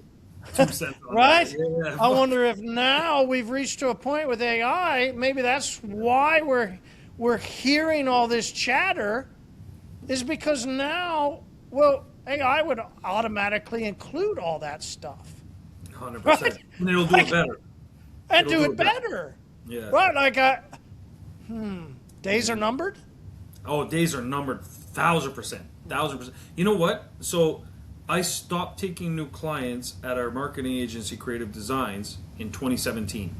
2% on right? that. Yeah. I wonder if now we've reached to a point with AI, maybe that's why we're hearing all this chatter, is because now, well, AI would automatically include all that stuff. 100%. Right? And it'll do it better. And It'll do it better. Yeah. Right, like, days are numbered? Oh, days are numbered 1,000%. 1,000%. You know what? So I stopped taking new clients at our marketing agency, Creative Designs, in 2017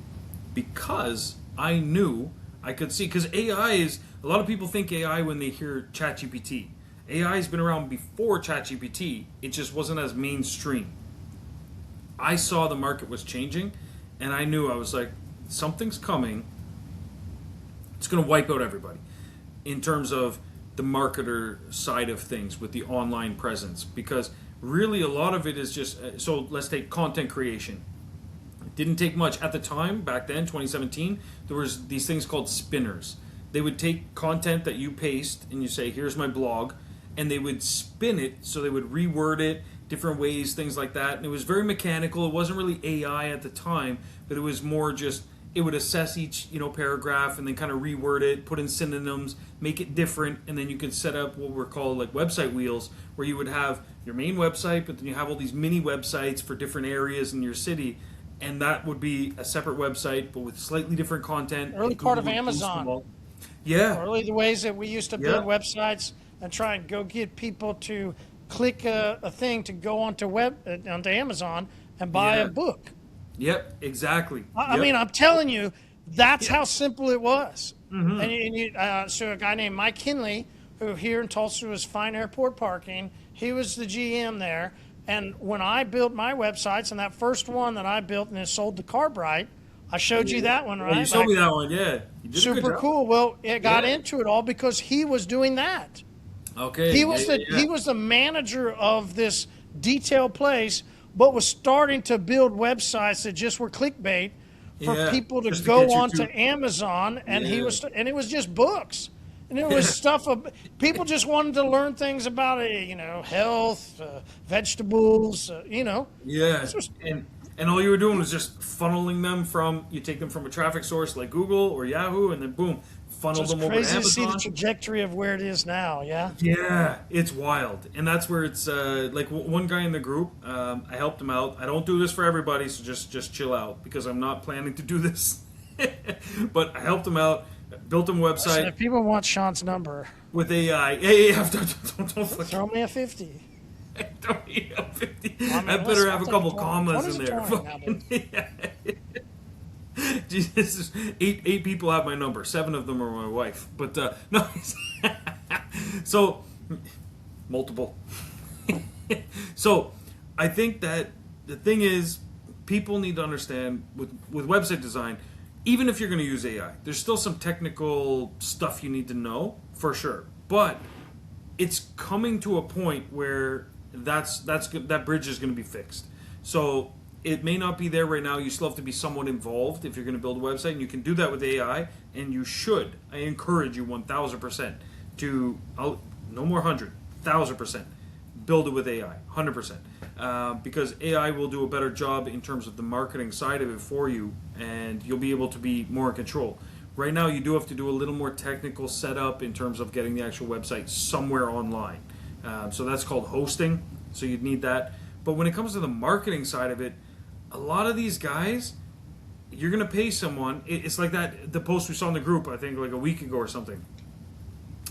because I knew I could see. Because AI is, a lot of people think AI when they hear ChatGPT. AI has been around before ChatGPT. It just wasn't as mainstream. I saw the market was changing, and I knew, I was like, something's coming. It's going to wipe out everybody in terms of the marketer side of things with the online presence, because really a lot of it is just, so let's take content creation. It didn't take much at the time. Back then, 2017, there was these things called spinners. They would take content that you paste and you say, here's my blog, and they would spin it, so they would reword it different ways, things like that. And it was very mechanical. It wasn't really AI at the time, but it was more just, it would assess each paragraph and then kind of reword it, put in synonyms, make it different, and then you could set up what were called like website wheels, where you would have your main website, but then you have all these mini websites for different areas in your city, and that would be a separate website but with slightly different content. Early part of Amazon. Yeah. Early the ways that we used to build websites and try and go get people to click a thing to go onto Amazon and buy a book. Yep, exactly. I mean, I'm telling you, that's how simple it was. So a guy named Mike Kinley, who here in Tulsa was Fine Airport Parking, he was the GM there. And when I built my websites, and that first one that I built and it sold to Carbright, I showed you that one, right? You showed me that one, yeah. You did super cool. Well, it got into it all because he was doing that. Okay. He was the manager of this detailed place, but was starting to build websites that just were clickbait for Yeah, people to just to go get you onto to- Amazon, and Yeah. it was just books, and it was stuff of people just wanted to learn things about health, vegetables, Yeah, This was and all you were doing was just funneling them from you take them from a traffic source like Google or Yahoo, and then boom, funnel just them over to crazy to see the Amazon. trajectory of where it is now. Yeah. Yeah, it's wild, and that's where it's like one guy in the group. I helped him out. I don't do this for everybody, so just chill out because I'm not planning to do this. But I helped him out, built him a So website if people want Sean's number, with AI. Hey, don't throw me a 50. don't eat up 50. I mean, I listen, better have I'll a take couple 20. commas 20's in a there. 20 nowadays. Jesus, eight people have my number. 7 of them are my wife. But no, so multiple. So I think that the thing is, people need to understand with website design, even if you're going to use AI, there's still some technical stuff you need to know for sure. But it's coming to a point where that bridge is going to be fixed. So it may not be there right now. You still have to be somewhat involved if you're going to build a website, and you can do that with AI. And you should. I encourage you 1,000% to no more 1,000% build it with AI 100%, because AI will do a better job in terms of the marketing side of it for you, and you'll be able to be more in control. Right now, you do have to do a little more technical setup in terms of getting the actual website somewhere online. So that's called hosting. So you'd need that. But when it comes to the marketing side of it, a lot of these guys, you're going to pay someone. It's like the post we saw in the group, I think like a week ago or something.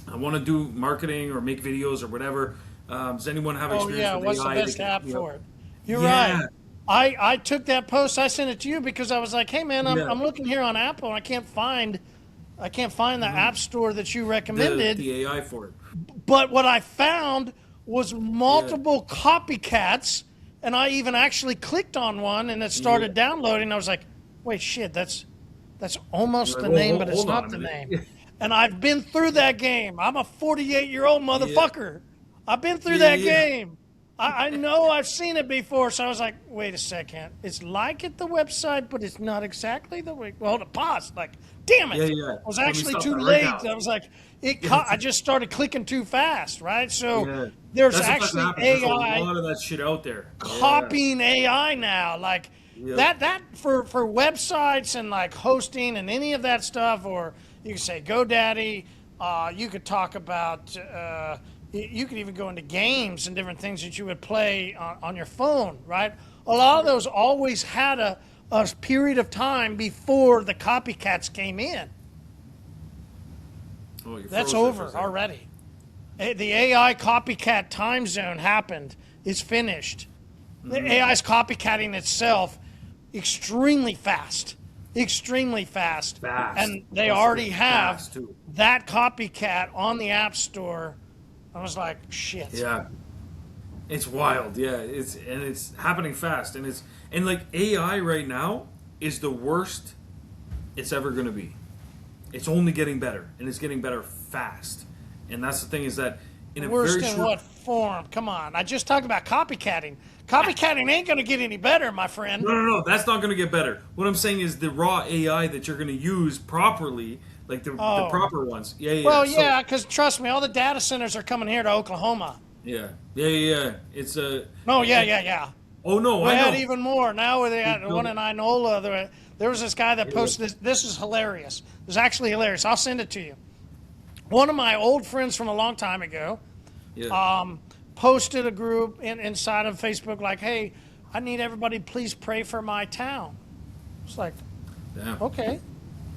I want to do marketing or make videos or whatever. Does anyone have experience Yeah, with what's AI? the best They can- app you know, for it? You're Yeah. right. I took that post. I sent it to you because I was like, hey man, Yeah. I'm looking here on Apple and I can't find the app store that you recommended. The AI for it. But what I found was multiple copycats, and I even actually clicked on one and it started downloading. I was like, wait, shit, that's almost You're the like, name, "Whoa, but it's hold on not a the minute." name. And I've been through that game. I'm a 48-year-old motherfucker. I've been through that game. I know I've seen it before, so I was like, wait a second. It's like it the website, but it's not exactly the way. Well, pause. Like, damn it. Yeah. I was Let me actually stop too that right late. now. I was like, I just started clicking too fast, right? So Yeah. there's That's what actually happens. There's a AI lot of that shit out there. copying AI now. Like that for websites and like hosting and any of that stuff, or you can say GoDaddy. You could talk about. You could even go into games and different things that you would play on your phone, right? A lot of those always had a period of time before the copycats came in. Oh, you That's froze there for a over second. already. The AI copycat time zone happened. It's finished. The AI's copycatting itself extremely fast. Extremely fast. Fast. And they Also already have fast, too. that copycat on the App Store. I was like, shit. Yeah. It's wild, yeah. It's happening fast, and like AI right now is the worst it's ever going to be. It's only getting better, and it's getting better fast. And that's the thing is that in a Worst very in short what form? Come on. I just talked about copycatting. Copycatting ain't going to get any better, my friend. No, that's not going to get better. What I'm saying is the raw AI that you're going to use properly, like the proper ones. Yeah. Well, So- yeah, because trust me, all the data centers are coming here to Oklahoma. Yeah. It's a. No, yeah. Oh no, We I had know. even more. Now they got one in Inola. There was this guy that posted this. This is hilarious. It was actually hilarious. I'll send it to you. One of my old friends from a long time ago posted a group inside of Facebook like, hey, I need everybody please pray for my town. It's like, Damn. okay,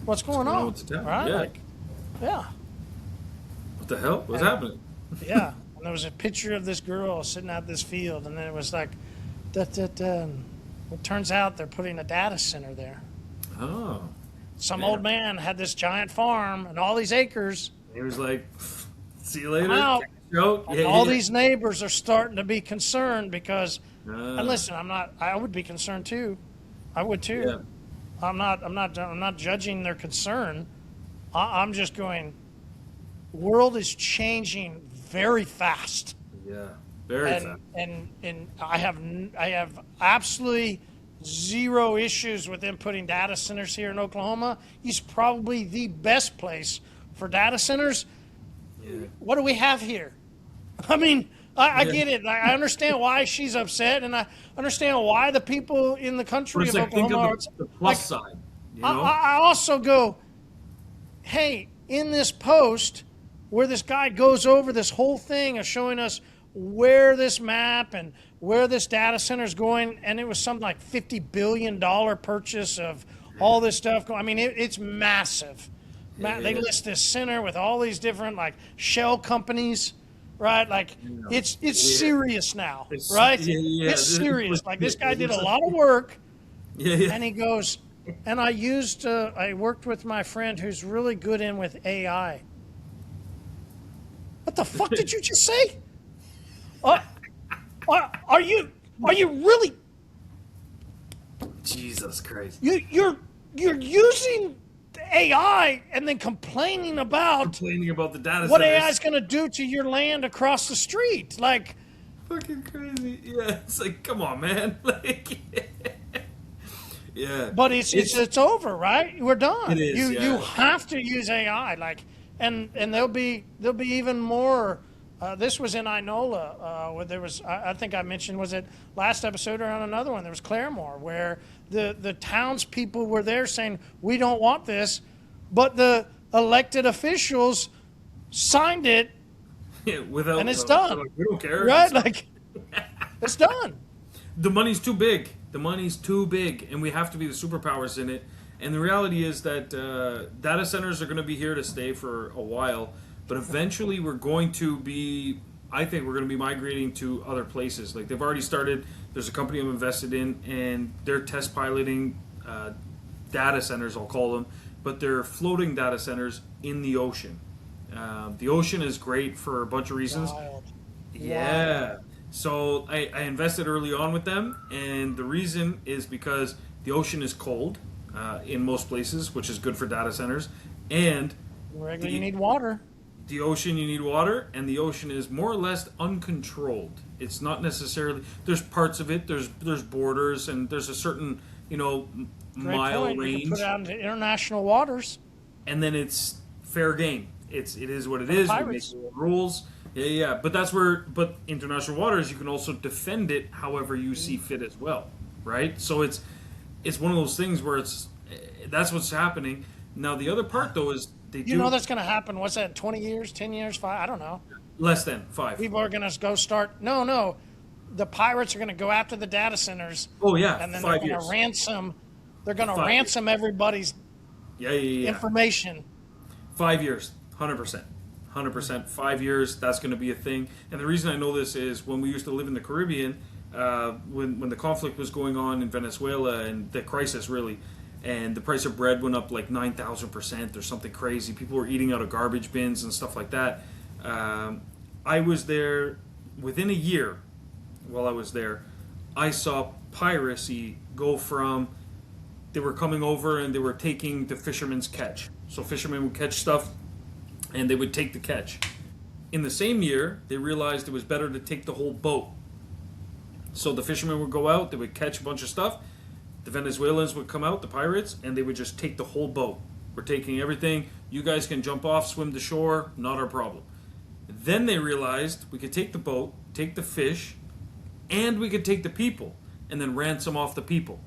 what's going on? with the town? Right? Yeah. Like, yeah. What the hell? What's happening? Yeah. And there was a picture of this girl sitting out this field, and then it was like, da. And it turns out they're putting a data center there. Oh. Some Man. old man had this giant farm and all these acres. He was like, "See you later." I'm out. Joke. And all these neighbors are starting to be concerned because, Ah. and listen, I would be concerned too. I would too. Yeah. I'm not judging their concern. I'm just going, world is changing very fast. Yeah. Very sad. And I have absolutely zero issues with them putting data centers here in Oklahoma. He's probably the best place for data centers. Yeah. What do we have here? I mean, I Yeah. get it. I understand why she's upset, and I understand why the people in the But country it's of like, think Oklahoma are of the plus side. You know? I also go, hey, in this post where this guy goes over this whole thing of showing us where this map and where this data center is going, and it was something like $50 billion purchase of all this stuff. I mean, it's massive. They list this center with all these different like shell companies, right? Like it's serious now, right? It's serious. Like this guy did a lot of work, and he goes, and I worked with my friend who's really good in with AI. What the fuck did you just say? Are you really? Jesus Christ. You're using AI and then complaining about The data what centers. AI is going to do to your land across the street. Like, Fucking crazy. Yeah, it's like, come on, man. Like, yeah. but it's over, right? We're done. It is, You have to use AI. Like, and there'll be even more. This was in Inola, where there was, I think I mentioned, was it last episode or on another one? There was Claremore, where the townspeople were there saying, we don't want this, but the elected officials signed it, Without, and it's done. like, we don't care. Right? Like, it's done. The money's too big. The money's too big, and we have to be the superpowers in it. And the reality is that data centers are going to be here to stay for a while. But eventually, we're going to be. I think we're going to be migrating to other places. Like they've already started. There's a company I'm invested in, and they're test piloting data centers. I'll call them, but they're floating data centers in the ocean. The ocean is great for a bunch of reasons. Wild. Yeah. So I invested early on with them, and the reason is because the ocean is cold in most places, which is good for data centers, and Regular, you need water. the ocean, you need water, and the ocean is more or less uncontrolled. It's not necessarily. There's parts of it. There's borders, and there's a certain Great mile point. You range, can put it out into international waters. and then it's fair game. It is what it is. We make Pirates. our own rules. Yeah. But that's where. But international waters, you can also defend it however you see fit as well, right? So it's one of those things where that's what's happening. Now the other part though is they do You know that's going to happen. What's that? 20 years, 10 years, 5? I don't know. less than 5. People are going to go start. No. The pirates are going to go after the data centers. Oh yeah, And then 5 they're going years. to ransom. They're going to 5 ransom everybody's Yeah. information. 5 years, 100%. 100%. 5 years, that's going to be a thing. And the reason I know this is when we used to live in the Caribbean, when the conflict was going on in Venezuela and the crisis really, and the price of bread went up like 9,000% or something crazy. People were eating out of garbage bins and stuff like that. I was there within a year. While I was there, I saw piracy go from they were coming over and they were taking the fishermen's catch. So fishermen would catch stuff and they would take the catch. In the same year, they realized it was better to take the whole boat. So the fishermen would go out, they would catch a bunch of stuff. The Venezuelans would come out, the pirates, and they would just take the whole boat. We're taking everything. You guys can jump off, swim to shore, not our problem. Then they realized we could take the boat, take the fish, and we could take the people, and then ransom off the people.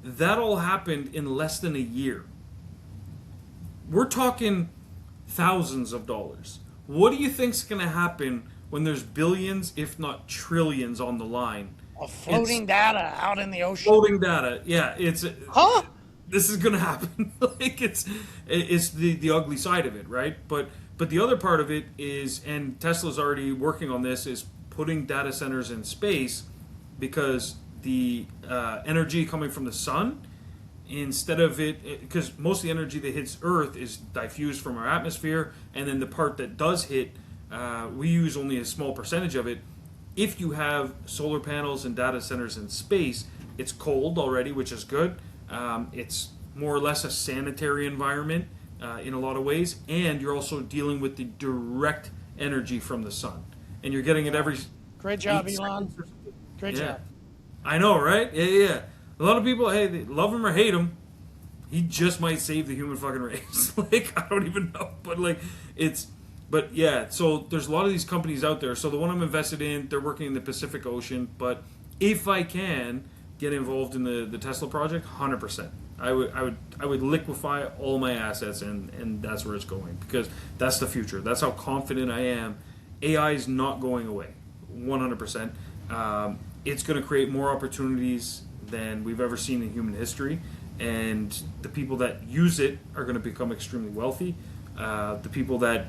That all happened in less than a year. We're talking thousands of dollars. What do you think's going to happen when there's billions, if not trillions, on the line? Of floating data out in the ocean. Floating data, yeah. Huh? This is going to happen. Like it's the ugly side of it, right? But the other part of it is, and Tesla's already working on this, is putting data centers in space because the energy coming from the sun, instead of because most of the energy that hits Earth is diffused from our atmosphere, and then the part that does hit, we use only a small percentage of it. If you have solar panels and data centers in space, it's cold already, which is good. It's more or less a sanitary environment in a lot of ways, and you're also dealing with the direct energy from the sun, and you're getting it every Great job, 8 Elon. seconds or something. Great Yeah. job. I know, right? Yeah. A lot of people, hey, they love him or hate him. He just might save the human fucking race. Like, I don't even know. But, like, but yeah, so there's a lot of these companies out there. So the one I'm invested in, they're working in the Pacific Ocean. But if I can get involved in the Tesla project, 100%. I would liquefy all my assets, and that's where it's going, because that's the future. That's how confident I am. AI is not going away, 100%. It's going to create more opportunities than we've ever seen in human history, and the people that use it are going to become extremely wealthy. The people that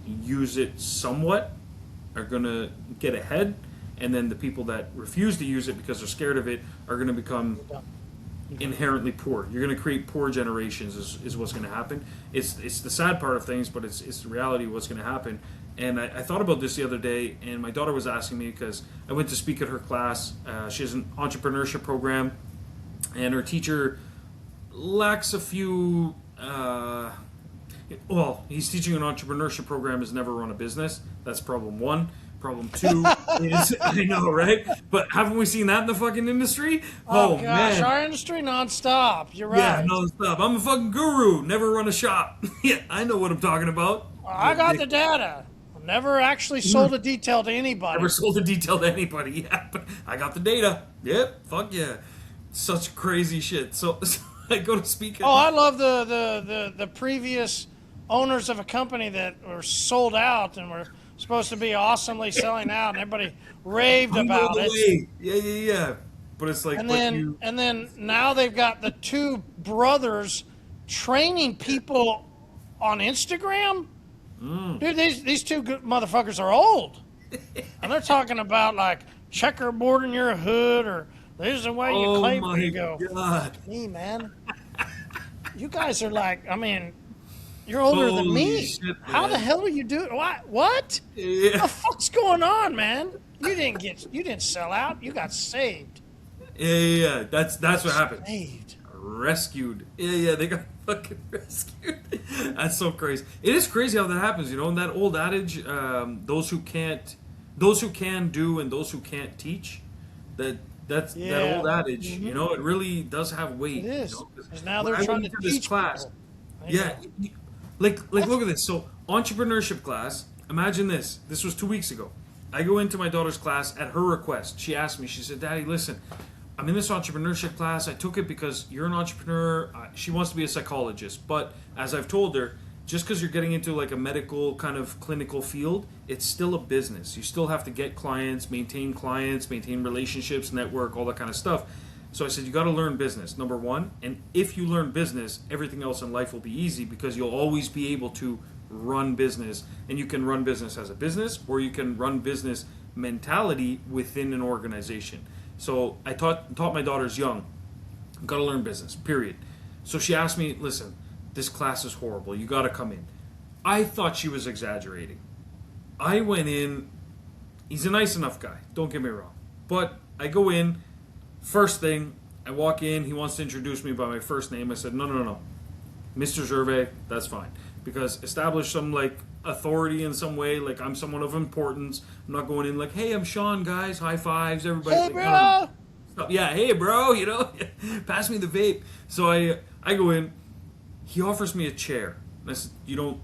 use it somewhat are going to get ahead, and then the people that refuse to use it because they're scared of it are going to become inherently poor. You're going to create poor generations is what's going to happen. It's the sad part of things, but it's the reality of what's going to happen. And I thought about this the other day, and my daughter was asking me, because I went to speak at her class. She has an entrepreneurship program, and her teacher lacks a few... well, he's teaching an entrepreneurship program, has never run a business. That's problem one. Problem two is, I know, right? But haven't we seen that in the fucking industry? Oh, gosh, man. our industry nonstop. You're right. Yeah, non-stop. I'm a fucking guru. Never run a shop. Yeah, I know what I'm talking about. I got the data. Never actually sold a detail to anybody. Never sold a detail to anybody. Yeah, but I got the data. Yep, fuck yeah. Such crazy shit. So I go to speak at... Oh, I love the previous owners of a company that were sold out and were supposed to be awesomely selling out, and everybody raved about it. Yeah. But it's like... And then now they've got the two brothers training people on Instagram. Dude, these two good motherfuckers are old. And they're talking about, like, checkerboarding your hood, or this is the way you claim it. You go, God. me, man. You guys are like, I mean, you're older than Holy me. shit, How the man. hell are you doing? What? Yeah. The fuck's going on, man? You didn't sell out. You got saved. Yeah. That's what happened. Saved. Rescued. Yeah, they got fucking rescued. That's so crazy. It is crazy how that happens, you know, and that old adage, those who can do and those who can't teach, that's that old adage, you know, it really does have weight. It is. You know? Because now they're When I trying went to this teach class. people. Yeah, like look at this. So entrepreneurship class. Imagine this. This was 2 weeks ago. I go into my daughter's class at her request. She asked me. She said, "Daddy, listen, I'm in this entrepreneurship class. I took it because you're an entrepreneur." She wants to be a psychologist, but as I've told her, just because you're getting into like a medical kind of clinical field, it's still a business. You still have to get clients, maintain relationships, network, all that kind of stuff. So I said, you got to learn business, number one. And if you learn business, everything else in life will be easy, because you'll always be able to run business. And you can run business as a business, or you can run business mentality within an organization. So I taught my daughters young, you got to learn business, period. So she asked me, listen, this class is horrible. You got to come in. I thought she was exaggerating. I went in. He's a nice enough guy. Don't get me wrong. But I go in. First thing, I walk in. He wants to introduce me by my first name. I said, no. Mr. Gervais, that's fine. Because establish some, like, authority in some way. Like, I'm someone of importance. I'm not going in like, hey, I'm Sean, guys. High fives, everybody. Hey, like, bro. no. Yeah, hey, bro. You know, pass me the vape. So I go in. He offers me a chair. And I said, you don't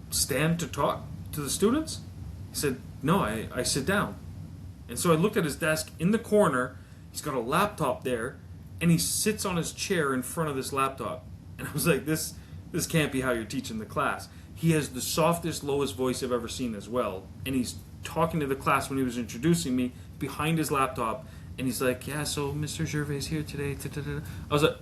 stand to talk to the students? He said, no, I sit down. And so I looked at his desk in the corner. He's got a laptop there, and he sits on his chair in front of this laptop. And I was like, this can't be how you're teaching the class. He has the softest, lowest voice I've ever seen as well. And he's talking to the class when he was introducing me behind his laptop. And he's like, yeah, so Mr. Gervais is here today. I was like,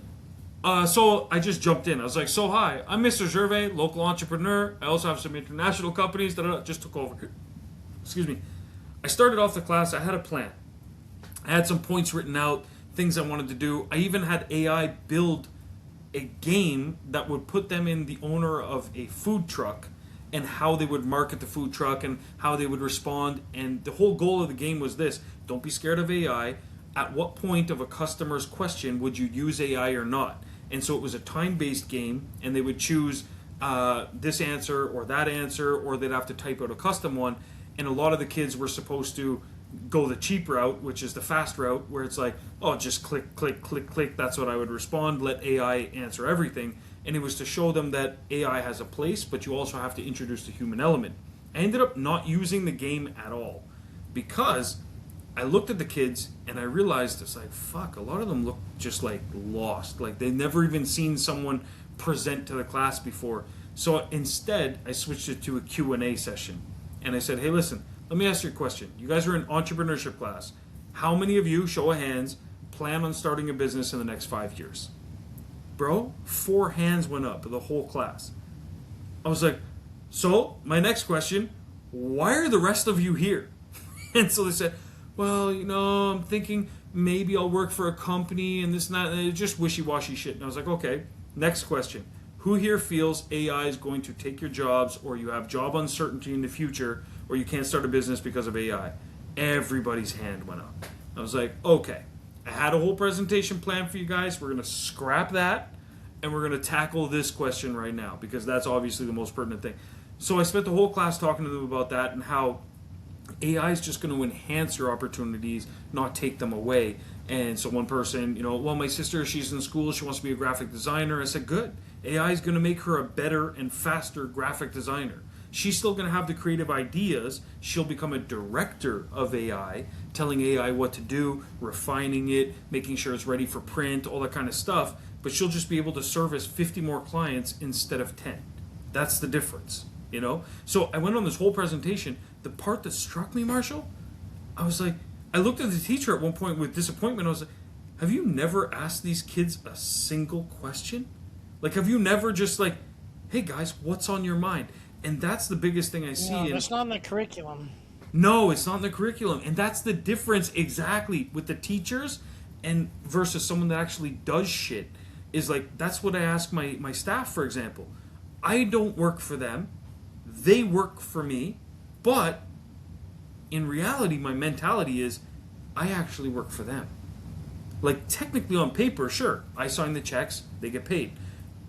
so I just jumped in. I was like, so hi, I'm Mr. Gervais, local entrepreneur. I also have some international companies. Just took over. Excuse me. I started off the class. I had a plan. I had some points written out, things I wanted to do. I even had AI build a game that would put them in the owner of a food truck and how they would market the food truck and how they would respond. And the whole goal of the game was this: don't be scared of AI. At what point of a customer's question would you use AI or not? And so it was a time-based game, and they would choose this answer or that answer, or they'd have to type out a custom one. And a lot of the kids were supposed to go the cheap route, which is the fast route, where it's like, oh, just click, click, click, click. That's what I would respond. Let AI answer everything. And it was to show them that AI has a place, but you also have to introduce the human element. I ended up not using the game at all because I looked at the kids and I realized it's like, fuck, a lot of them look just like lost. Like they've never even seen someone present to the class before. So instead, I switched it to a Q&A session. And I said, hey, listen, let me ask you a question. You guys are in entrepreneurship class. How many of you, show of hands, plan on starting a business in the next 5 years? Bro, 4 hands went up of the whole class. I was like, so my next question, why are the rest of you here? And so they said, well, I'm thinking maybe I'll work for a company and this and that. And just wishy-washy shit. And I was like, okay, next question. Who here feels AI is going to take your jobs, or you have job uncertainty in the future, or you can't start a business because of AI? Everybody's hand went up. I was like, okay, I had a whole presentation planned for you guys. We're going to scrap that, and we're going to tackle this question right now, because that's obviously the most pertinent thing. So I spent the whole class talking to them about that and how AI is just going to enhance your opportunities, not take them away. And so one person, well, my sister, she's in school, she wants to be a graphic designer. I said, good. AI is going to make her a better and faster graphic designer. She's still going to have the creative ideas. She'll become a director of AI, telling AI what to do, refining it, making sure it's ready for print, all that kind of stuff. But she'll just be able to service 50 more clients instead of 10. That's the difference, So I went on this whole presentation. The part that struck me, Marshall, I was like, I looked at the teacher at one point with disappointment. I was like, have you never asked these kids a single question? Like, have you never just like, hey guys, what's on your mind? And that's the biggest thing I see. No, that's not in the curriculum. No, it's not in the curriculum. And that's the difference exactly with the teachers and versus someone that actually does shit. Is like, that's what I ask my staff, for example. I don't work for them. They work for me. But in reality, my mentality is I actually work for them. Like, technically on paper, sure, I sign the checks, they get paid.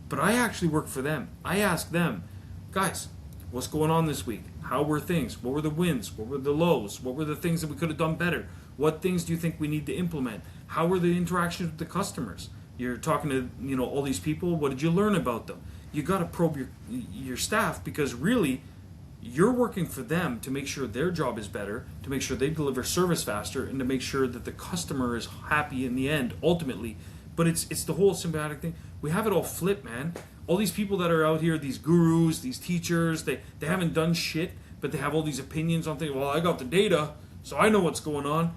But I actually work for them. I ask them, guys, what's going on this week? How were things? What were the wins? What were the lows? What were the things that we could have done better? What things do you think we need to implement? How were the interactions with the customers? You're talking to all these people. What did you learn about them? You got to probe your staff, because really you're working for them to make sure their job is better, to make sure they deliver service faster, and to make sure that the customer is happy in the end, ultimately. But it's the whole symbiotic thing. We have it all flipped, man. All these people that are out here, these gurus, these teachers, they haven't done shit, but they have all these opinions on things. Well, I got the data, so I know what's going on.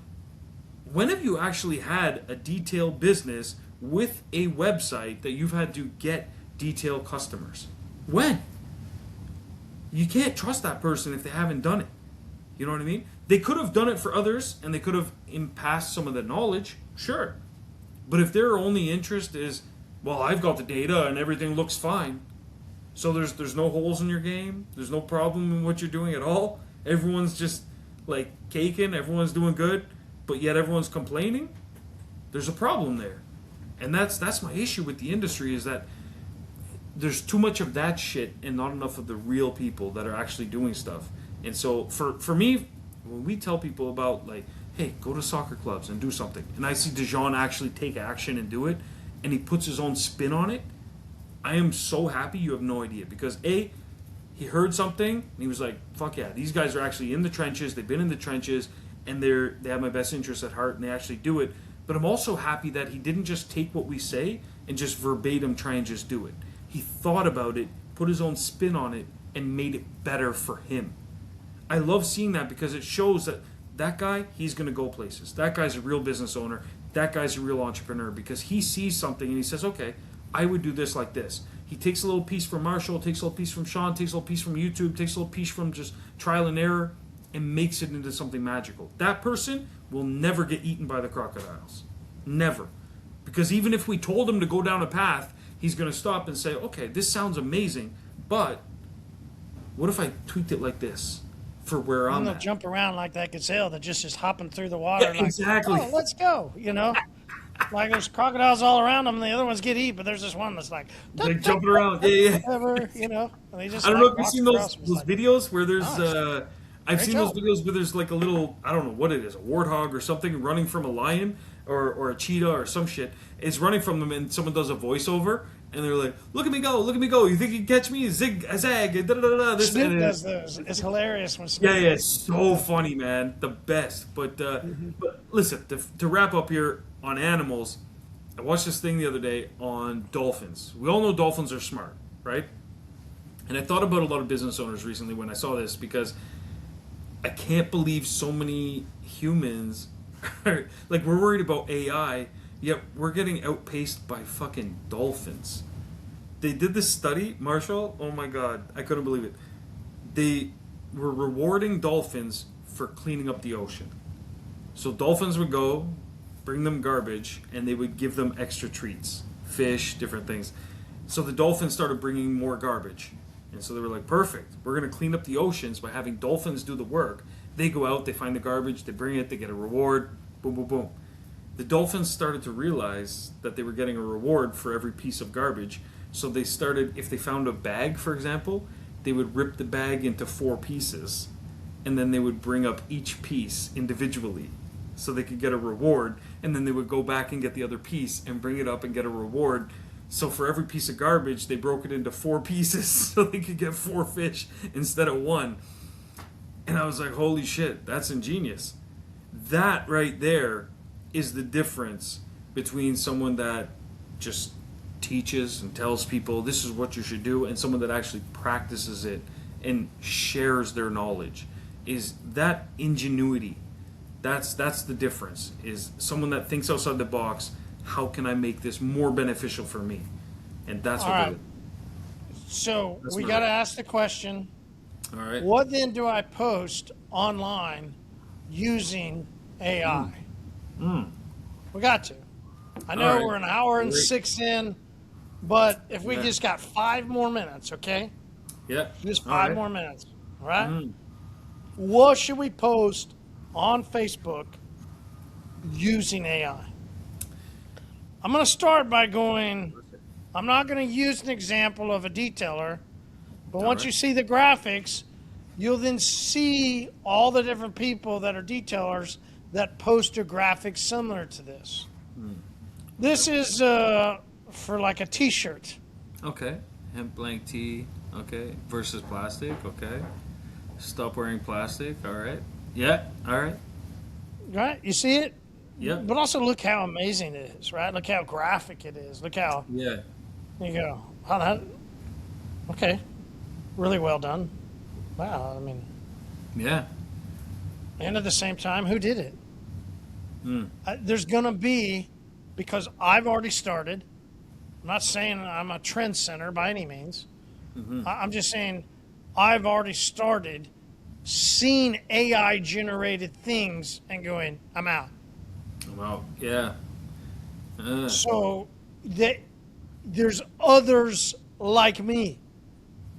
When have you actually had a detailed business with a website that you've had to get detailed customers? When? You can't trust that person if they haven't done it. You know what I mean? They could have done it for others, and they could have passed some of the knowledge, sure. But if their only interest is, well, I've got the data and everything looks fine, so there's no holes in your game, there's no problem in what you're doing at all, everyone's just like caking, everyone's doing good, but yet everyone's complaining, there's a problem there. And that's my issue with the industry, is that there's too much of that shit and not enough of the real people that are actually doing stuff. And so for me, when we tell people about, like, hey, go to soccer clubs and do something, and I see Dijon actually take action and do it, and he puts his own spin on it, I am so happy you have no idea. Because he heard something and he was like, fuck yeah, these guys are actually in the trenches, they've been in the trenches, and they have my best interests at heart, and they actually do it. But I'm also happy that he didn't just take what we say and just verbatim try and just do it. He thought about it, put his own spin on it, and made it better for him. I love seeing that, because it shows that guy, he's going to go places. That guy's a real business owner. That guy's a real entrepreneur, because he sees something and he says, okay, I would do this like this. He takes a little piece from Marshall, takes a little piece from Sean, takes a little piece from YouTube, takes a little piece from just trial and error, and makes it into something magical. That person will never get eaten by the crocodiles. Never. Because even if we told him to go down a path, he's going to stop and say, okay, this sounds amazing, but what if I tweaked it like this for where I'm at? Jump around like that gazelle that just is hopping through the water. Yeah, like, exactly. oh, let's go, Like, there's crocodiles all around them, and the other ones get eat, but there's this one that's like jumping around. Yeah. Whatever, and they just, I don't know if you've seen those videos where there's I've Great seen those job. videos where there's like a little, I don't know what it is, a warthog or something running from a lion or a cheetah or some shit. It's running from them and someone does a voiceover and they're like, look at me go, look at me go. You think you can catch me? Zig, a zag, da da da da. This, Snoop and does those. It's hilarious when yeah, Snoop yeah, does it's so funny, man. The best. But listen, to wrap up here on animals, I watched this thing the other day on dolphins. We all know dolphins are smart, right? And I thought about a lot of business owners recently when I saw this because I can't believe so many humans are like we're worried about AI, yet we're getting outpaced by fucking dolphins. They did this study, Marshall. Oh my god, I couldn't believe it. They were rewarding dolphins for cleaning up the ocean. So dolphins would go, bring them garbage, and they would give them extra treats, fish, different things. So the dolphins started bringing more garbage. And so they were like, perfect. We're going to clean up the oceans by having dolphins do the work. They go out, they find the garbage, they bring it, they get a reward. Boom, boom, boom. The dolphins started to realize that they were getting a reward for every piece of garbage. So they started, if they found a bag, for example, they would rip the bag into 4 pieces. And then they would bring up each piece individually so they could get a reward. And then they would go back and get the other piece and bring it up and get a reward. So for every piece of garbage, they broke it into 4 pieces so they could get 4 fish instead of 1. And I was like, holy shit, that's ingenious. That right there is the difference between someone that just teaches and tells people this is what you should do and someone that actually practices it and shares their knowledge. Is that ingenuity. That's the difference. Is someone that thinks outside the box, how can I make this more beneficial for me? And that's All what right. it is. So That's we my got to right. ask the question: All right. what then do I post online using AI? We got to. I know All right. we're an hour and Great. 6 in, but if we Yeah. just got 5 more minutes, okay? Yeah. Just All 5 right. more minutes, all right? What should we post on Facebook using AI? I'm going to start by going, I'm not going to use an example of a detailer, but once right. you see the graphics, you'll then see all the different people that are detailers that post a graphic similar to this. This is for like a t-shirt. Okay. Hemp blank tee. Okay. Versus plastic. Okay. Stop wearing plastic. All right. Yeah. All right. Right? You see it? Yep. But also look how amazing it is, right? Look how graphic it is. Look how, Yeah. you go, oh, that, okay, really well done. Wow, I mean, Yeah. and at the same time, who did it? There's going to be, because I've already started, I'm not saying I'm a trend center by any means. I'm just saying I've already started seeing AI generated things and going, I'm out. Well, yeah. So there's others like me.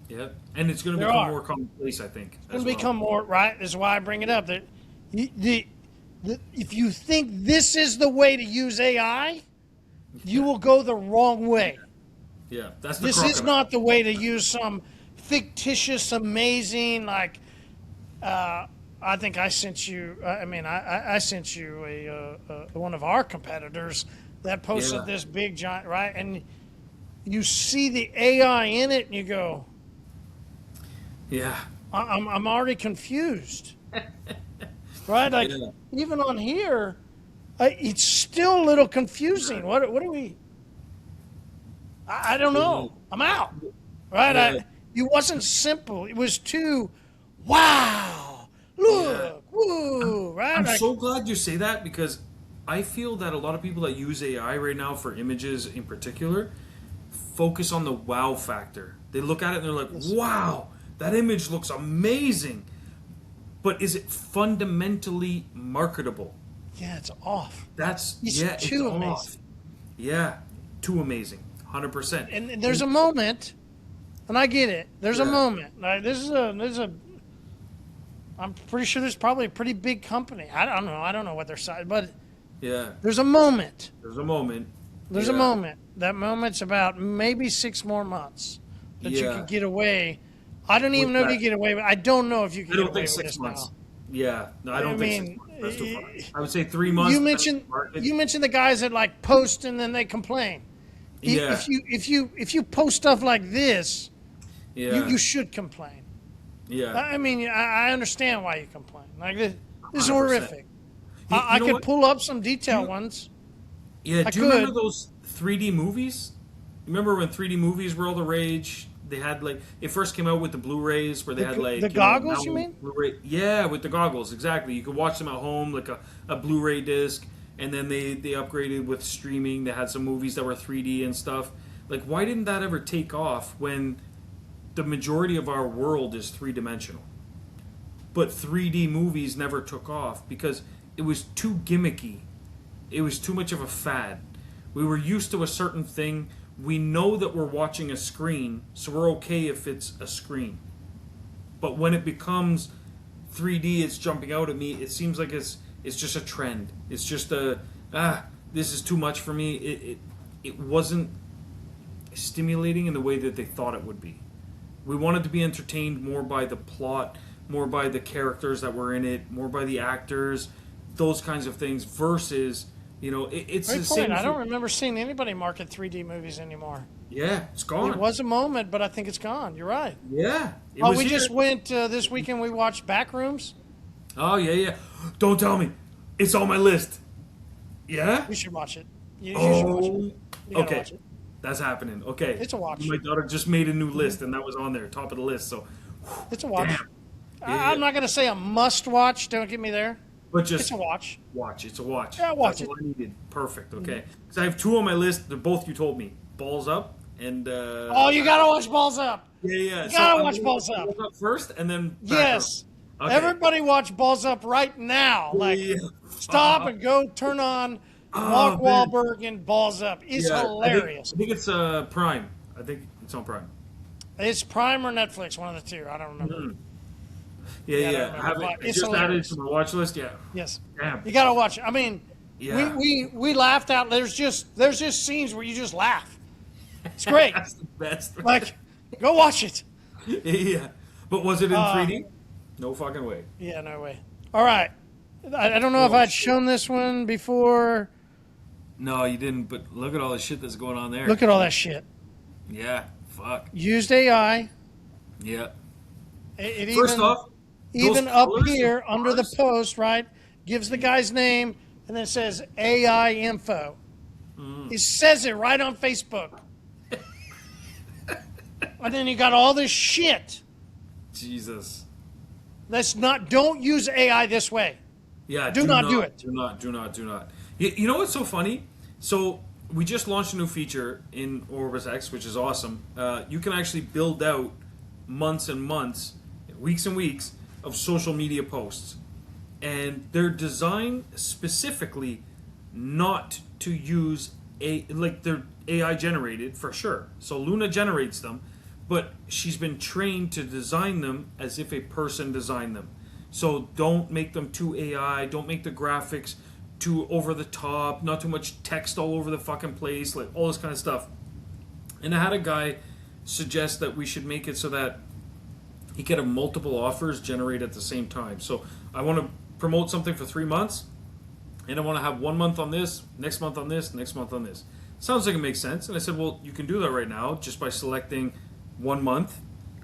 Yep. And it's going to There become are. more commonplace, I think. It's going to become more, right? This is why I bring it up. That if you think this is the way to use AI, you will go the wrong way. Yeah. That's the This is crocodile. not the way to use some fictitious, amazing, like, I think I sent you, I sent you one of our competitors that posted Yeah. this big giant, right? And you see the AI in it and you go, Yeah. I'm already confused. Right? Like, Yeah. even on here, it's still a little confusing. What do we, I don't know. I'm out. Right? Yeah. It wasn't simple. It was too, wow, look, woo, right? I'm Like, so glad you say that because I feel that a lot of people that use AI right now for images in particular focus on the wow factor. They look at it and they're like, wow, that image looks amazing. But is it fundamentally marketable? yeah, it's off. That's It's yeah, too it's amazing. off. Yeah, too amazing. 100%. And there's a moment, and I get it. There's a Yeah. moment. Like, this is a. I'm pretty sure there's probably a pretty big company. I don't know. I don't know what their size, but Yeah, there's a moment. there's a moment. There's a moment. That moment's about maybe 6 more months that you Yeah. can get away I don't even with know if that. you get away with. I don't know if you can I get don't away think with 6 this months. now. Yeah, no, I I don't think 6 mean, months. That's too far. I would say 3 months. you Depending on mentioned the market. you mentioned the guys that like post and then they complain. Yeah, If you post stuff like this, yeah, you should complain. yeah. I mean, I understand why you complain. Like this is 100%. horrific. You I know could what? pull up some detailed You, ones. yeah, I do you remember could. those 3D movies? Remember when 3D movies were all the rage? They had like it first came out with the Blu-rays where they had The like goggles, you now mean? Blu-ray. Yeah, with the goggles, exactly. You could watch them at home like a Blu-ray disc, and then they upgraded with streaming. They had some movies that were 3D and stuff. Like, why didn't that ever take off when the majority of our world is three-dimensional? But 3D movies never took off because it was too gimmicky. It was too much of a fad. We were used to a certain thing. We know that we're watching a screen, so we're okay if it's a screen. But when it becomes 3D, it's jumping out at me. It seems like it's just a trend. It's just this is too much for me. It wasn't stimulating in the way that they thought it would be. We wanted to be entertained more by the plot, more by the characters that were in it, more by the actors, those kinds of things. Versus, it's Great the point. same. I don't remember seeing anybody market 3D movies anymore. Yeah, it's gone. It was a moment, but I think it's gone. You're right. Yeah, it Oh, was we here. just went this weekend. We watched Backrooms. Oh yeah, yeah. Don't tell me. It's on my list. Yeah. You should watch it. You should watch it. Oh. You gotta Okay. watch it. That's happening. Okay. It's a watch. My daughter just made a new list, and that was on there, top of the list. So, It's a watch. damn. I'm not going to say a must watch. Don't get me there. But just It's a watch. watch. It's a watch. Yeah, watch That's it. all I needed. Perfect. Okay. Because I have two on my list. They're both you told me. Balls Up and. Oh, you got to watch Balls Up. Yeah, yeah. You gotta I'm watch gonna Balls watch Up. Balls Up first, and then. Back Yes. Up. Okay. Everybody watch Balls Up right now. Like, Yeah. stop and go turn on Oh, Mark man. Wahlberg and Balls Up. It's Yeah, hilarious. I think it's Prime. I think it's on Prime. It's Prime or Netflix, one of the two. I don't remember. Yeah, Yeah, I yeah. don't I remember, have but it it's just added hilarious. to my watch list. Yeah. Yes. Damn. You got to watch it. I mean, Yeah. we laughed out. There's just scenes where you just laugh. It's great. That's the best. Like, go watch it. Yeah. But was it in 3D? No fucking way. Yeah, no way. All right. I don't know if I'd shown this one before. No, you didn't. But look at all the shit that's going on there. Look at all that shit. Yeah. Fuck. Used AI. Yeah. It First even, off, even those up colors here of under the cars- post, right, gives the guy's name and then says AI info. It says it right on Facebook. And then you got all this shit. Jesus. Don't use AI this way. Yeah. Do not do it. Do not. You know what's so funny? So we just launched a new feature in OrbisX, which is awesome. You can actually build out months and months, weeks and weeks of social media posts, and they're designed specifically not to use they're AI generated for sure. So Luna generates them, but she's been trained to design them as if a person designed them. So don't make them too AI. Don't make the graphics too over the top. Not too much text all over the fucking place. Like all this kind of stuff. And I had a guy suggest that we should make it so that he could have multiple offers generate at the same time. So I want to promote something for 3 months, and I want to have 1 month on this, next month on this, next month on this. Sounds like it makes sense. And I said, well, you can do that right now just by selecting 1 month,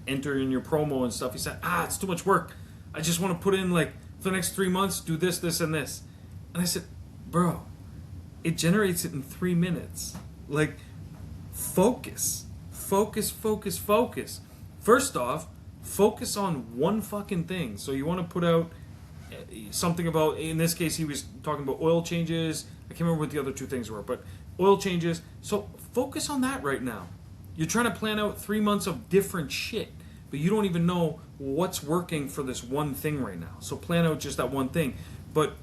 enter in your promo and stuff. He said, it's too much work. I just want to put in like for the next 3 months, do this, this, and this. And I said, bro, it generates it in 3 minutes. Like, focus. First off, focus on one fucking thing. So you want to put out something about, in this case, he was talking about oil changes. I can't remember what the other two things were, but oil changes. So focus on that right now. You're trying to plan out 3 months of different shit, but you don't even know what's working for this one thing right now. So plan out just that one thing. But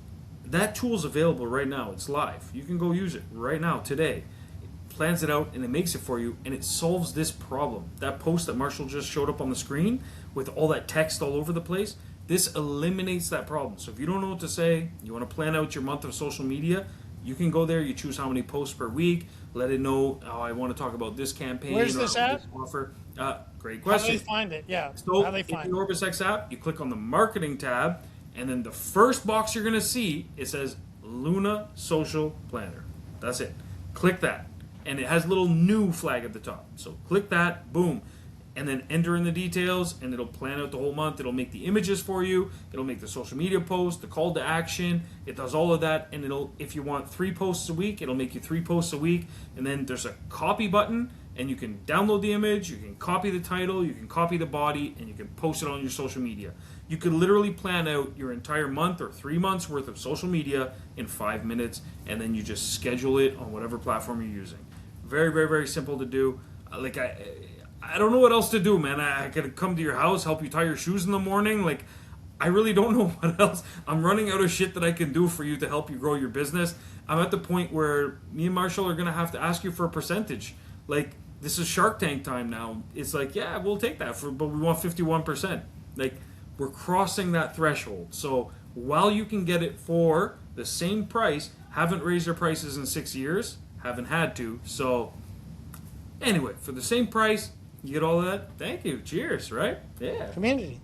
that tool's available right now. It's live. You can go use it right now, today. It plans it out and it makes it for you, and it solves this problem. That post that Marshall just showed up on the screen with all that text all over the place, this eliminates that problem. So if you don't know what to say, you want to plan out your month of social media, You can go there. You choose how many posts per week. Let it know. Oh, I want to talk about this campaign. Where's this at? This offer. Great How do question. they find it? Yeah. So How do they in find the it? OrbisX app, you click on the marketing tab, and then the first box you're going to see, it says Luna Social Planner. That's it. Click that. And it has a little new flag at the top. So click that, boom. And then enter in the details, and it'll plan out the whole month. It'll make the images for you. It'll make the social media post, the call to action. It does all of that, and it'll, if you want 3 posts a week, it'll make you 3 posts a week. And then there's a copy button, and you can download the image, you can copy the title, you can copy the body, and you can post it on your social media. You could literally plan out your entire month or 3 months worth of social media in 5 minutes, and then you just schedule it on whatever platform you're using. Very, very, very simple to do. I don't know what else to do, man. I could come to your house, help you tie your shoes in the morning. Like, I really don't know what else. I'm running out of shit that I can do for you to help you grow your business. I'm at the point where me and Marshall are going to have to ask you for a percentage. Like, this is Shark Tank time now. It's like, yeah, we'll take that, but we want 51%. Like, we're crossing that threshold. So while you can get it for the same price, haven't raised their prices in 6 years, haven't had to. So anyway, for the same price, you get all of that. Thank you. Cheers, right? Yeah. Community.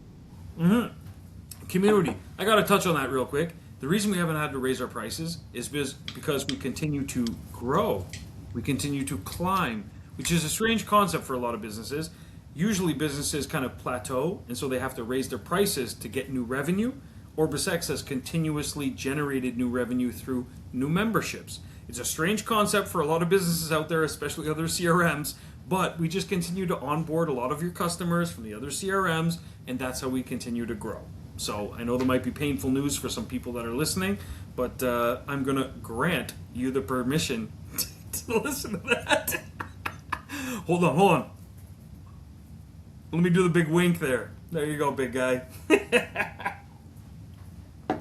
Community. I got to touch on that real quick. The reason we haven't had to raise our prices is because we continue to grow. We continue to climb, which is a strange concept for a lot of businesses. Usually businesses kind of plateau, and so they have to raise their prices to get new revenue. OrbisX has continuously generated new revenue through new memberships. It's a strange concept for a lot of businesses out there, especially other CRMs, but we just continue to onboard a lot of your customers from the other CRMs, and that's how we continue to grow. So I know there might be painful news for some people that are listening, but I'm going to grant you the permission to listen to that. Hold on. Let me do the big wink there. There you go, big guy.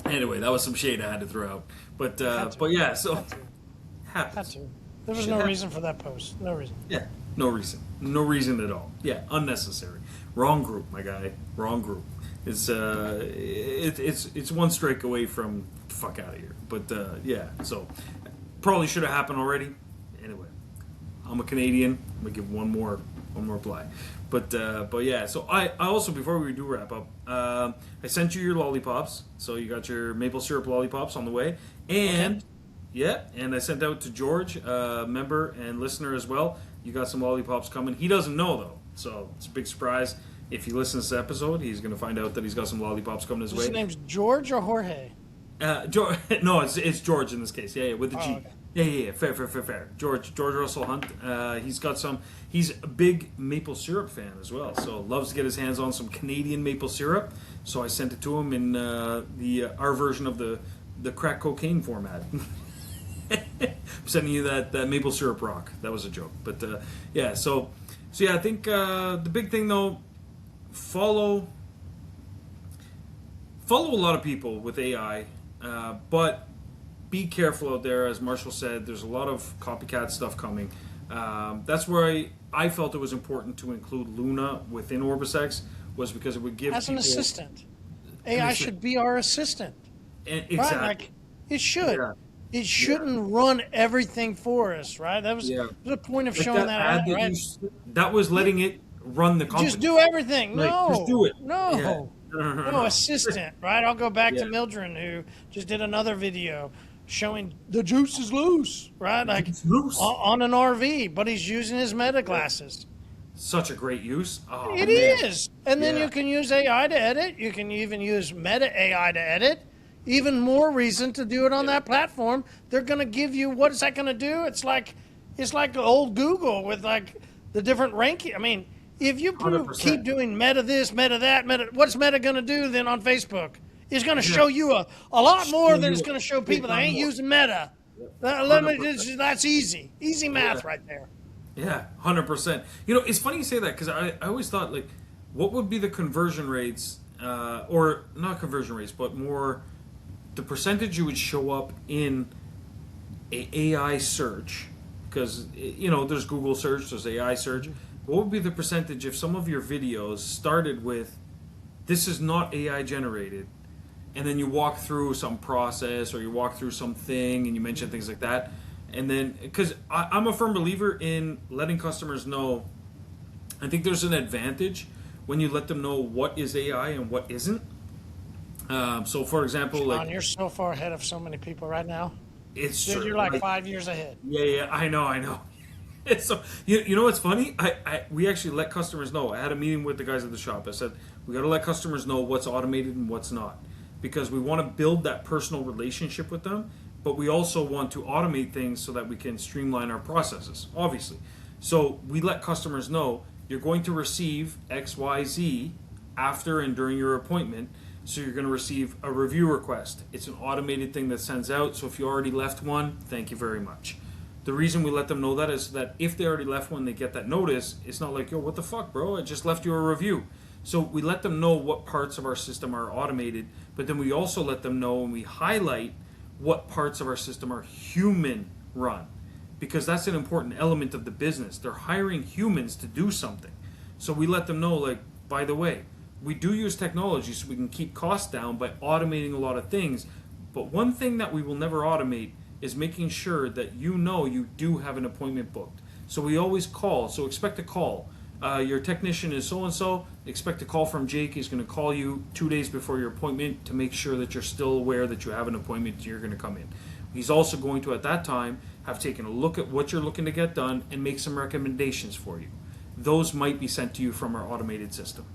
Anyway, that was some shade I had to throw out. But yeah, so Had happens. to. There was no reason for that post. No reason. Yeah, no reason at all. Yeah, unnecessary. Wrong group, my guy. Wrong group. It's one strike away from fuck out of here. But yeah, so probably should have happened already. Anyway, I'm a Canadian. I'm gonna give one more ply. But yeah, so I also, before we do wrap up, I sent you your lollipops. So you got your maple syrup lollipops on the way, and Okay. yeah, and I sent out to George, member and listener as well. You got some lollipops coming. He doesn't know though, so it's a big surprise. If he listens to this episode, he's going to find out that he's got some lollipops coming his way. His name's George or Jorge? George, no, it's George in this case. Yeah, with the G. Okay. Yeah. Fair. George Russell Hunt. He's got some. He's a big maple syrup fan as well. So loves to get his hands on some Canadian maple syrup. So I sent it to him in our version of the crack cocaine format. I'm sending you that maple syrup rock. That was a joke, but yeah. So yeah, I think the big thing though, follow a lot of people with AI, but be careful out there. As Marshall said, there's a lot of copycat stuff coming. That's where I felt it was important to include Luna within OrbisX, was because it would give As an people assistant. AI should be our assistant. Exactly. Right? Like, it should. Yeah. It shouldn't run everything for us, right? That was the point of Like showing that that ad that right? that was letting it run the company. Just do everything. Like, No. just do it. No. Yeah. No, assistant, right? I'll go back Yeah. to Mildred, who just did another video showing the juice is loose, right? Like It's loose. on an RV, but he's using his meta glasses. Such a great use. Oh, It man. is. And then Yeah. you can use AI to edit. You can even use meta AI to edit. Even more reason to do it on that platform. They're going to give you, what is that going to do? It's like old Google with like the different ranking. I mean, if you 100%. keep doing meta this, meta that, meta, what's meta going to do then on Facebook? It's going to show you a lot more than it's going to show people that ain't using meta. That's easy. Easy math right there. Yeah, 100%. You know, it's funny you say that, because I always thought, like, what would be the conversion rates, or not conversion rates, but more the percentage you would show up in a AI search, because, you know, there's Google search, there's AI search. What would be the percentage if some of your videos started with, this is not AI generated, and then you walk through some process or you walk through something and you mention things like that. And then, because I'm a firm believer in letting customers know, I think there's an advantage when you let them know what is AI and what isn't. So, for example, Sean, you're so far ahead of so many people right now. it's Dude, true. you're like 5 years ahead. Yeah, I know. So you know what's funny? We actually let customers know. I had a meeting with the guys at the shop. I said we got to let customers know what's automated and what's not, because we want to build that personal relationship with them, but we also want to automate things so that we can streamline our processes. Obviously, so we let customers know you're going to receive X, Y, Z after and during your appointment. So you're going to receive a review request. It's an automated thing that sends out. So if you already left one, thank you very much. The reason we let them know that is that if they already left one, they get that notice. It's not like, yo, what the fuck, bro? I just left you a review. So we let them know what parts of our system are automated, but then we also let them know and we highlight what parts of our system are human run, because that's an important element of the business. They're hiring humans to do something. So we let them know, like, by the way, we do use technology so we can keep costs down by automating a lot of things. But one thing that we will never automate is making sure that you do have an appointment booked. So we always call. So expect a call. Your technician is so-and-so. Expect a call from Jake. He's going to call you 2 days before your appointment to make sure that you're still aware that you have an appointment. You're going to come in. He's also going to, at that time, have taken a look at what you're looking to get done and make some recommendations for you. Those might be sent to you from our automated system.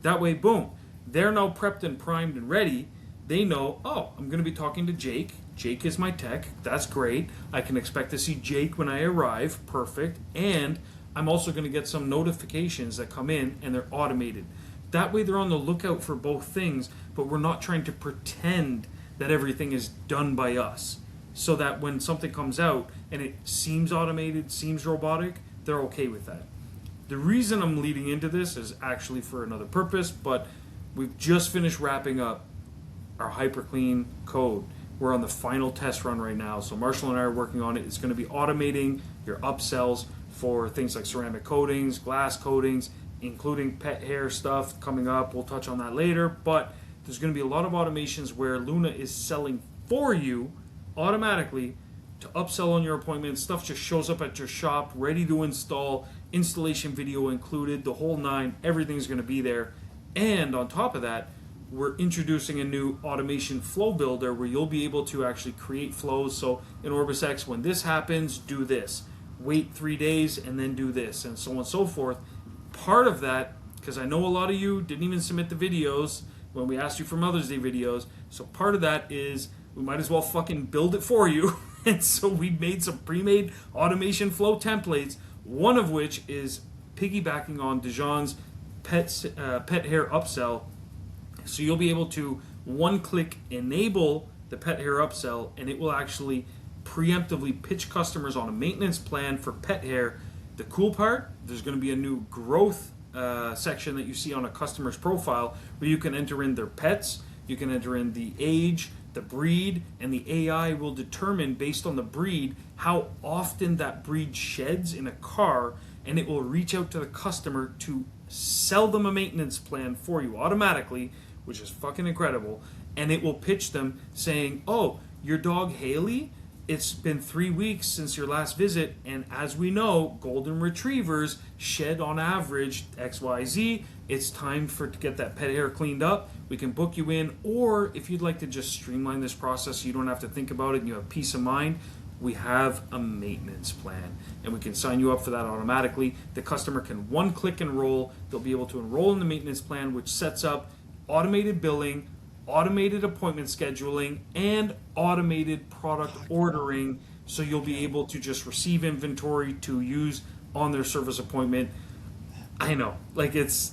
That way, boom, they're now prepped and primed and ready. They know, oh, I'm going to be talking to Jake. Jake is my tech. That's great. I can expect to see Jake when I arrive. Perfect. And I'm also going to get some notifications that come in and they're automated. That way they're on the lookout for both things, but we're not trying to pretend that everything is done by us. So that when something comes out and it seems automated, seems robotic, they're okay with that. The reason I'm leading into this is actually for another purpose, but we've just finished wrapping up our HyperClean code. We're on the final test run right now, so Marshall and I are working on it. It's going to be automating your upsells for things like ceramic coatings, glass coatings, including pet hair stuff coming up. We'll touch on that later, but there's going to be a lot of automations where Luna is selling for you automatically to upsell on your appointment. Stuff just shows up at your shop, ready to install, installation video included, the whole nine. Everything's going to be there. And on top of that, we're introducing a new automation flow builder where you'll be able to actually create flows. So in OrbisX, when this happens, do this. Wait 3 days and then do this, and so on and so forth. Part of that, because I know a lot of you didn't even submit the videos when we asked you for Mother's Day videos, so part of that is we might as well fucking build it for you. And so we made some pre-made automation flow templates, one of which is piggybacking on Dijon's pet hair upsell. So you'll be able to one-click enable the pet hair upsell, and it will actually preemptively pitch customers on a maintenance plan for pet hair. The cool part, there's going to be a new growth section that you see on a customer's profile where you can enter in their pets, you can enter in the age, the breed, and the AI will determine based on the breed how often that breed sheds in a car, and it will reach out to the customer to sell them a maintenance plan for you automatically, which is fucking incredible. And it will pitch them saying, oh, your dog Haley, it's been 3 weeks since your last visit, and as we know, golden retrievers shed on average XYZ. It's time to get that pet hair cleaned up. We can book you in, or if you'd like to just streamline this process so you don't have to think about it and you have peace of mind, we have a maintenance plan, and we can sign you up for that automatically. The customer can one-click enroll. They'll be able to enroll in the maintenance plan, which sets up automated billing, automated appointment scheduling, and automated product ordering, so you'll be able to just receive inventory to use on their service appointment. I know, like it's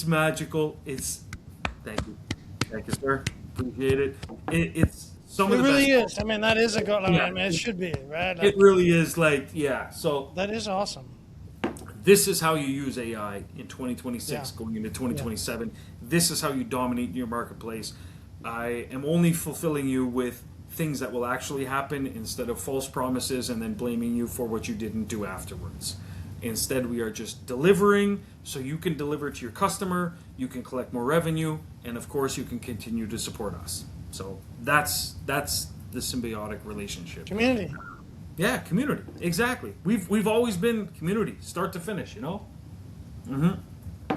magical. Thank you, sir. Appreciate it. It's some It of the really best. is. I mean, that is a good. I Yeah. mean, it should be right. It really is. Like, yeah. So That is awesome. this is how you use AI in 2026, Yeah. going into 2027. This is how you dominate your marketplace. I am only fulfilling you with things that will actually happen instead of false promises and then blaming you for what you didn't do afterwards. Instead, we are just delivering so you can deliver to your customer, you can collect more revenue, and of course you can continue to support us. So that's the symbiotic relationship. Community. Yeah, community. Exactly. We've always been community, start to finish. You know.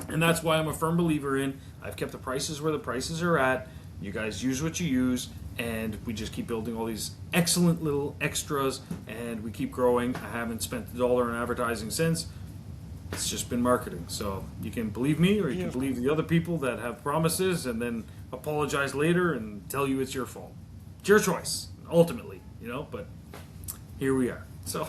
And that's why I'm a firm believer in. I've kept the prices where the prices are at. You guys use what you use, and we just keep building all these excellent little extras, and we keep growing. I haven't spent $1 in advertising since. It's just been marketing. So you can believe me, or you can believe the other people that have promises and then apologize later and tell you it's your fault. It's your choice, ultimately, you know. But here we are. So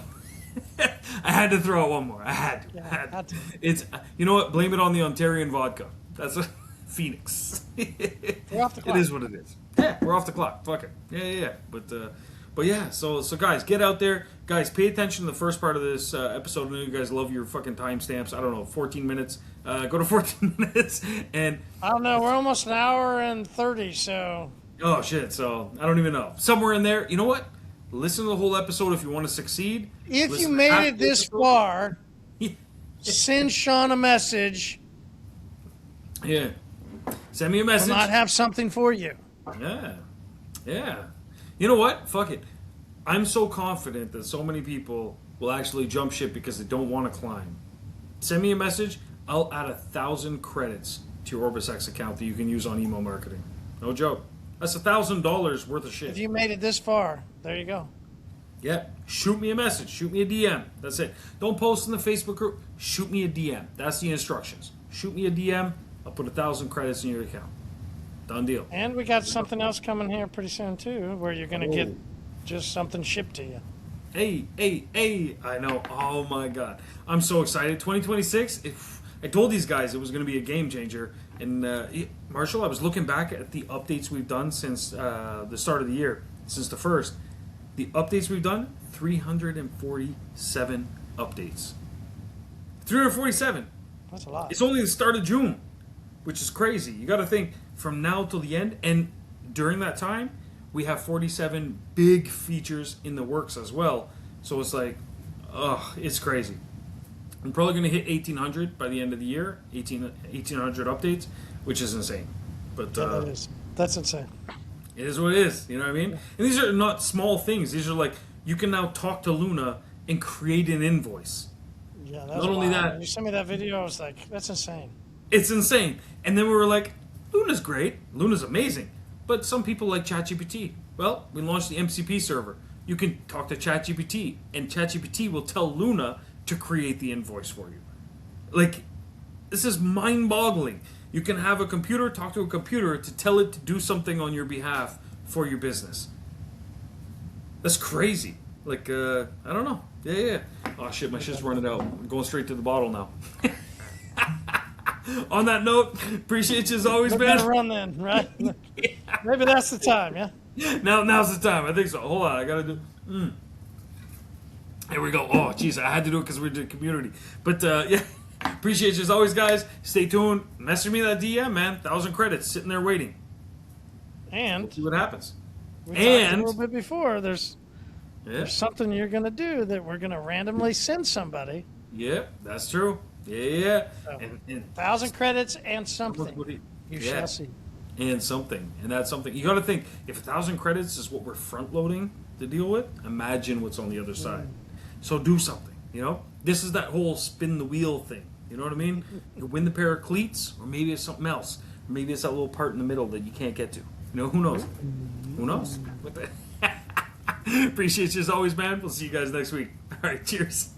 I had to throw out one more. I had to. It's, you know what? Blame it on the Ontarian vodka. That's a Phoenix. We're off the clock. It is what it is. Yeah, we're off the clock. Fuck it. Yeah. But yeah. So guys, get out there. Guys, pay attention to the first part of this episode. I know you guys love your fucking timestamps. I don't know, 14 minutes. Go to 14 minutes and. I don't know. We're almost an hour and 30. So. Oh shit. So I don't even know. Somewhere in there. You know what? Listen to the whole episode if you want to succeed. If you made it this far, send Sean a message. Yeah. Send me a message. We'll not have something for you. Yeah. You know what? Fuck it. I'm so confident that so many people will actually jump ship because they don't want to climb. Send me a message. I'll add 1,000 credits to your OrbisX account that you can use on email marketing. No joke. That's $1,000 worth of shit. If you made it this far, there you go. Yeah. Shoot me a message. Shoot me a DM. That's it. Don't post in the Facebook group. Shoot me a DM. That's the instructions. Shoot me a DM. I'll put 1,000 credits in your account. Done deal. And we got something else coming here pretty soon too, where you're gonna get just something shipped to you. Hey! I know. Oh my god, I'm so excited. 2026. I told these guys it was going to be a game changer. And Marshall, I was looking back at the updates we've done since the start of the year, since the first. The updates we've done, 347 updates. 347. That's a lot. It's only the start of June, which is crazy. You got to think from now till the end, and during that time, we have 47 big features in the works as well. So it's like, it's crazy. I'm probably going to hit 1,800 by the end of the year, 1,800 updates, which is insane. But yeah, that is. That's insane. It is what it is. You know what I mean? And these are not small things. These are like, you can now talk to Luna and create an invoice. Yeah, that's not only wild. that. When you sent me that video, I was like, that's insane. It's insane. And then we were like, Luna's great. Luna's amazing. But some people like ChatGPT. Well, we launched the MCP server. You can talk to ChatGPT, and ChatGPT will tell Luna to create the invoice for you. Like, this is mind-boggling. You can have a computer talk to a computer to tell it to do something on your behalf for your business. That's crazy. Like, I don't know. Yeah. Oh, shit, my shit's running out. I'm going straight to the bottle now. On that note, appreciate you as always, We're man. gonna run then, right? Yeah. Maybe that's the time, yeah? Now's the time. I think so. Hold on, I gotta do... Here we go. Oh, jeez, I had to do it because we're the community. But, yeah, appreciate you as always, guys. Stay tuned. Message me that DM, man. 1,000 credits sitting there waiting. And See what happens. we talked a little bit before, there's something you're gonna do that we're gonna randomly send somebody. Yep, that's true. Yeah. So, And 1,000 credits and something. You shall see. And something. And that's something. You got to think, if 1,000 credits is what we're front loading to deal with, imagine what's on the other side. So do something, you know? This is that whole spin the wheel thing. You know what I mean? You win the pair of cleats, or maybe it's something else. Or maybe it's that little part in the middle that you can't get to. You know, who knows? Who knows? What the... Appreciate you as always, man. We'll see you guys next week. All right, cheers.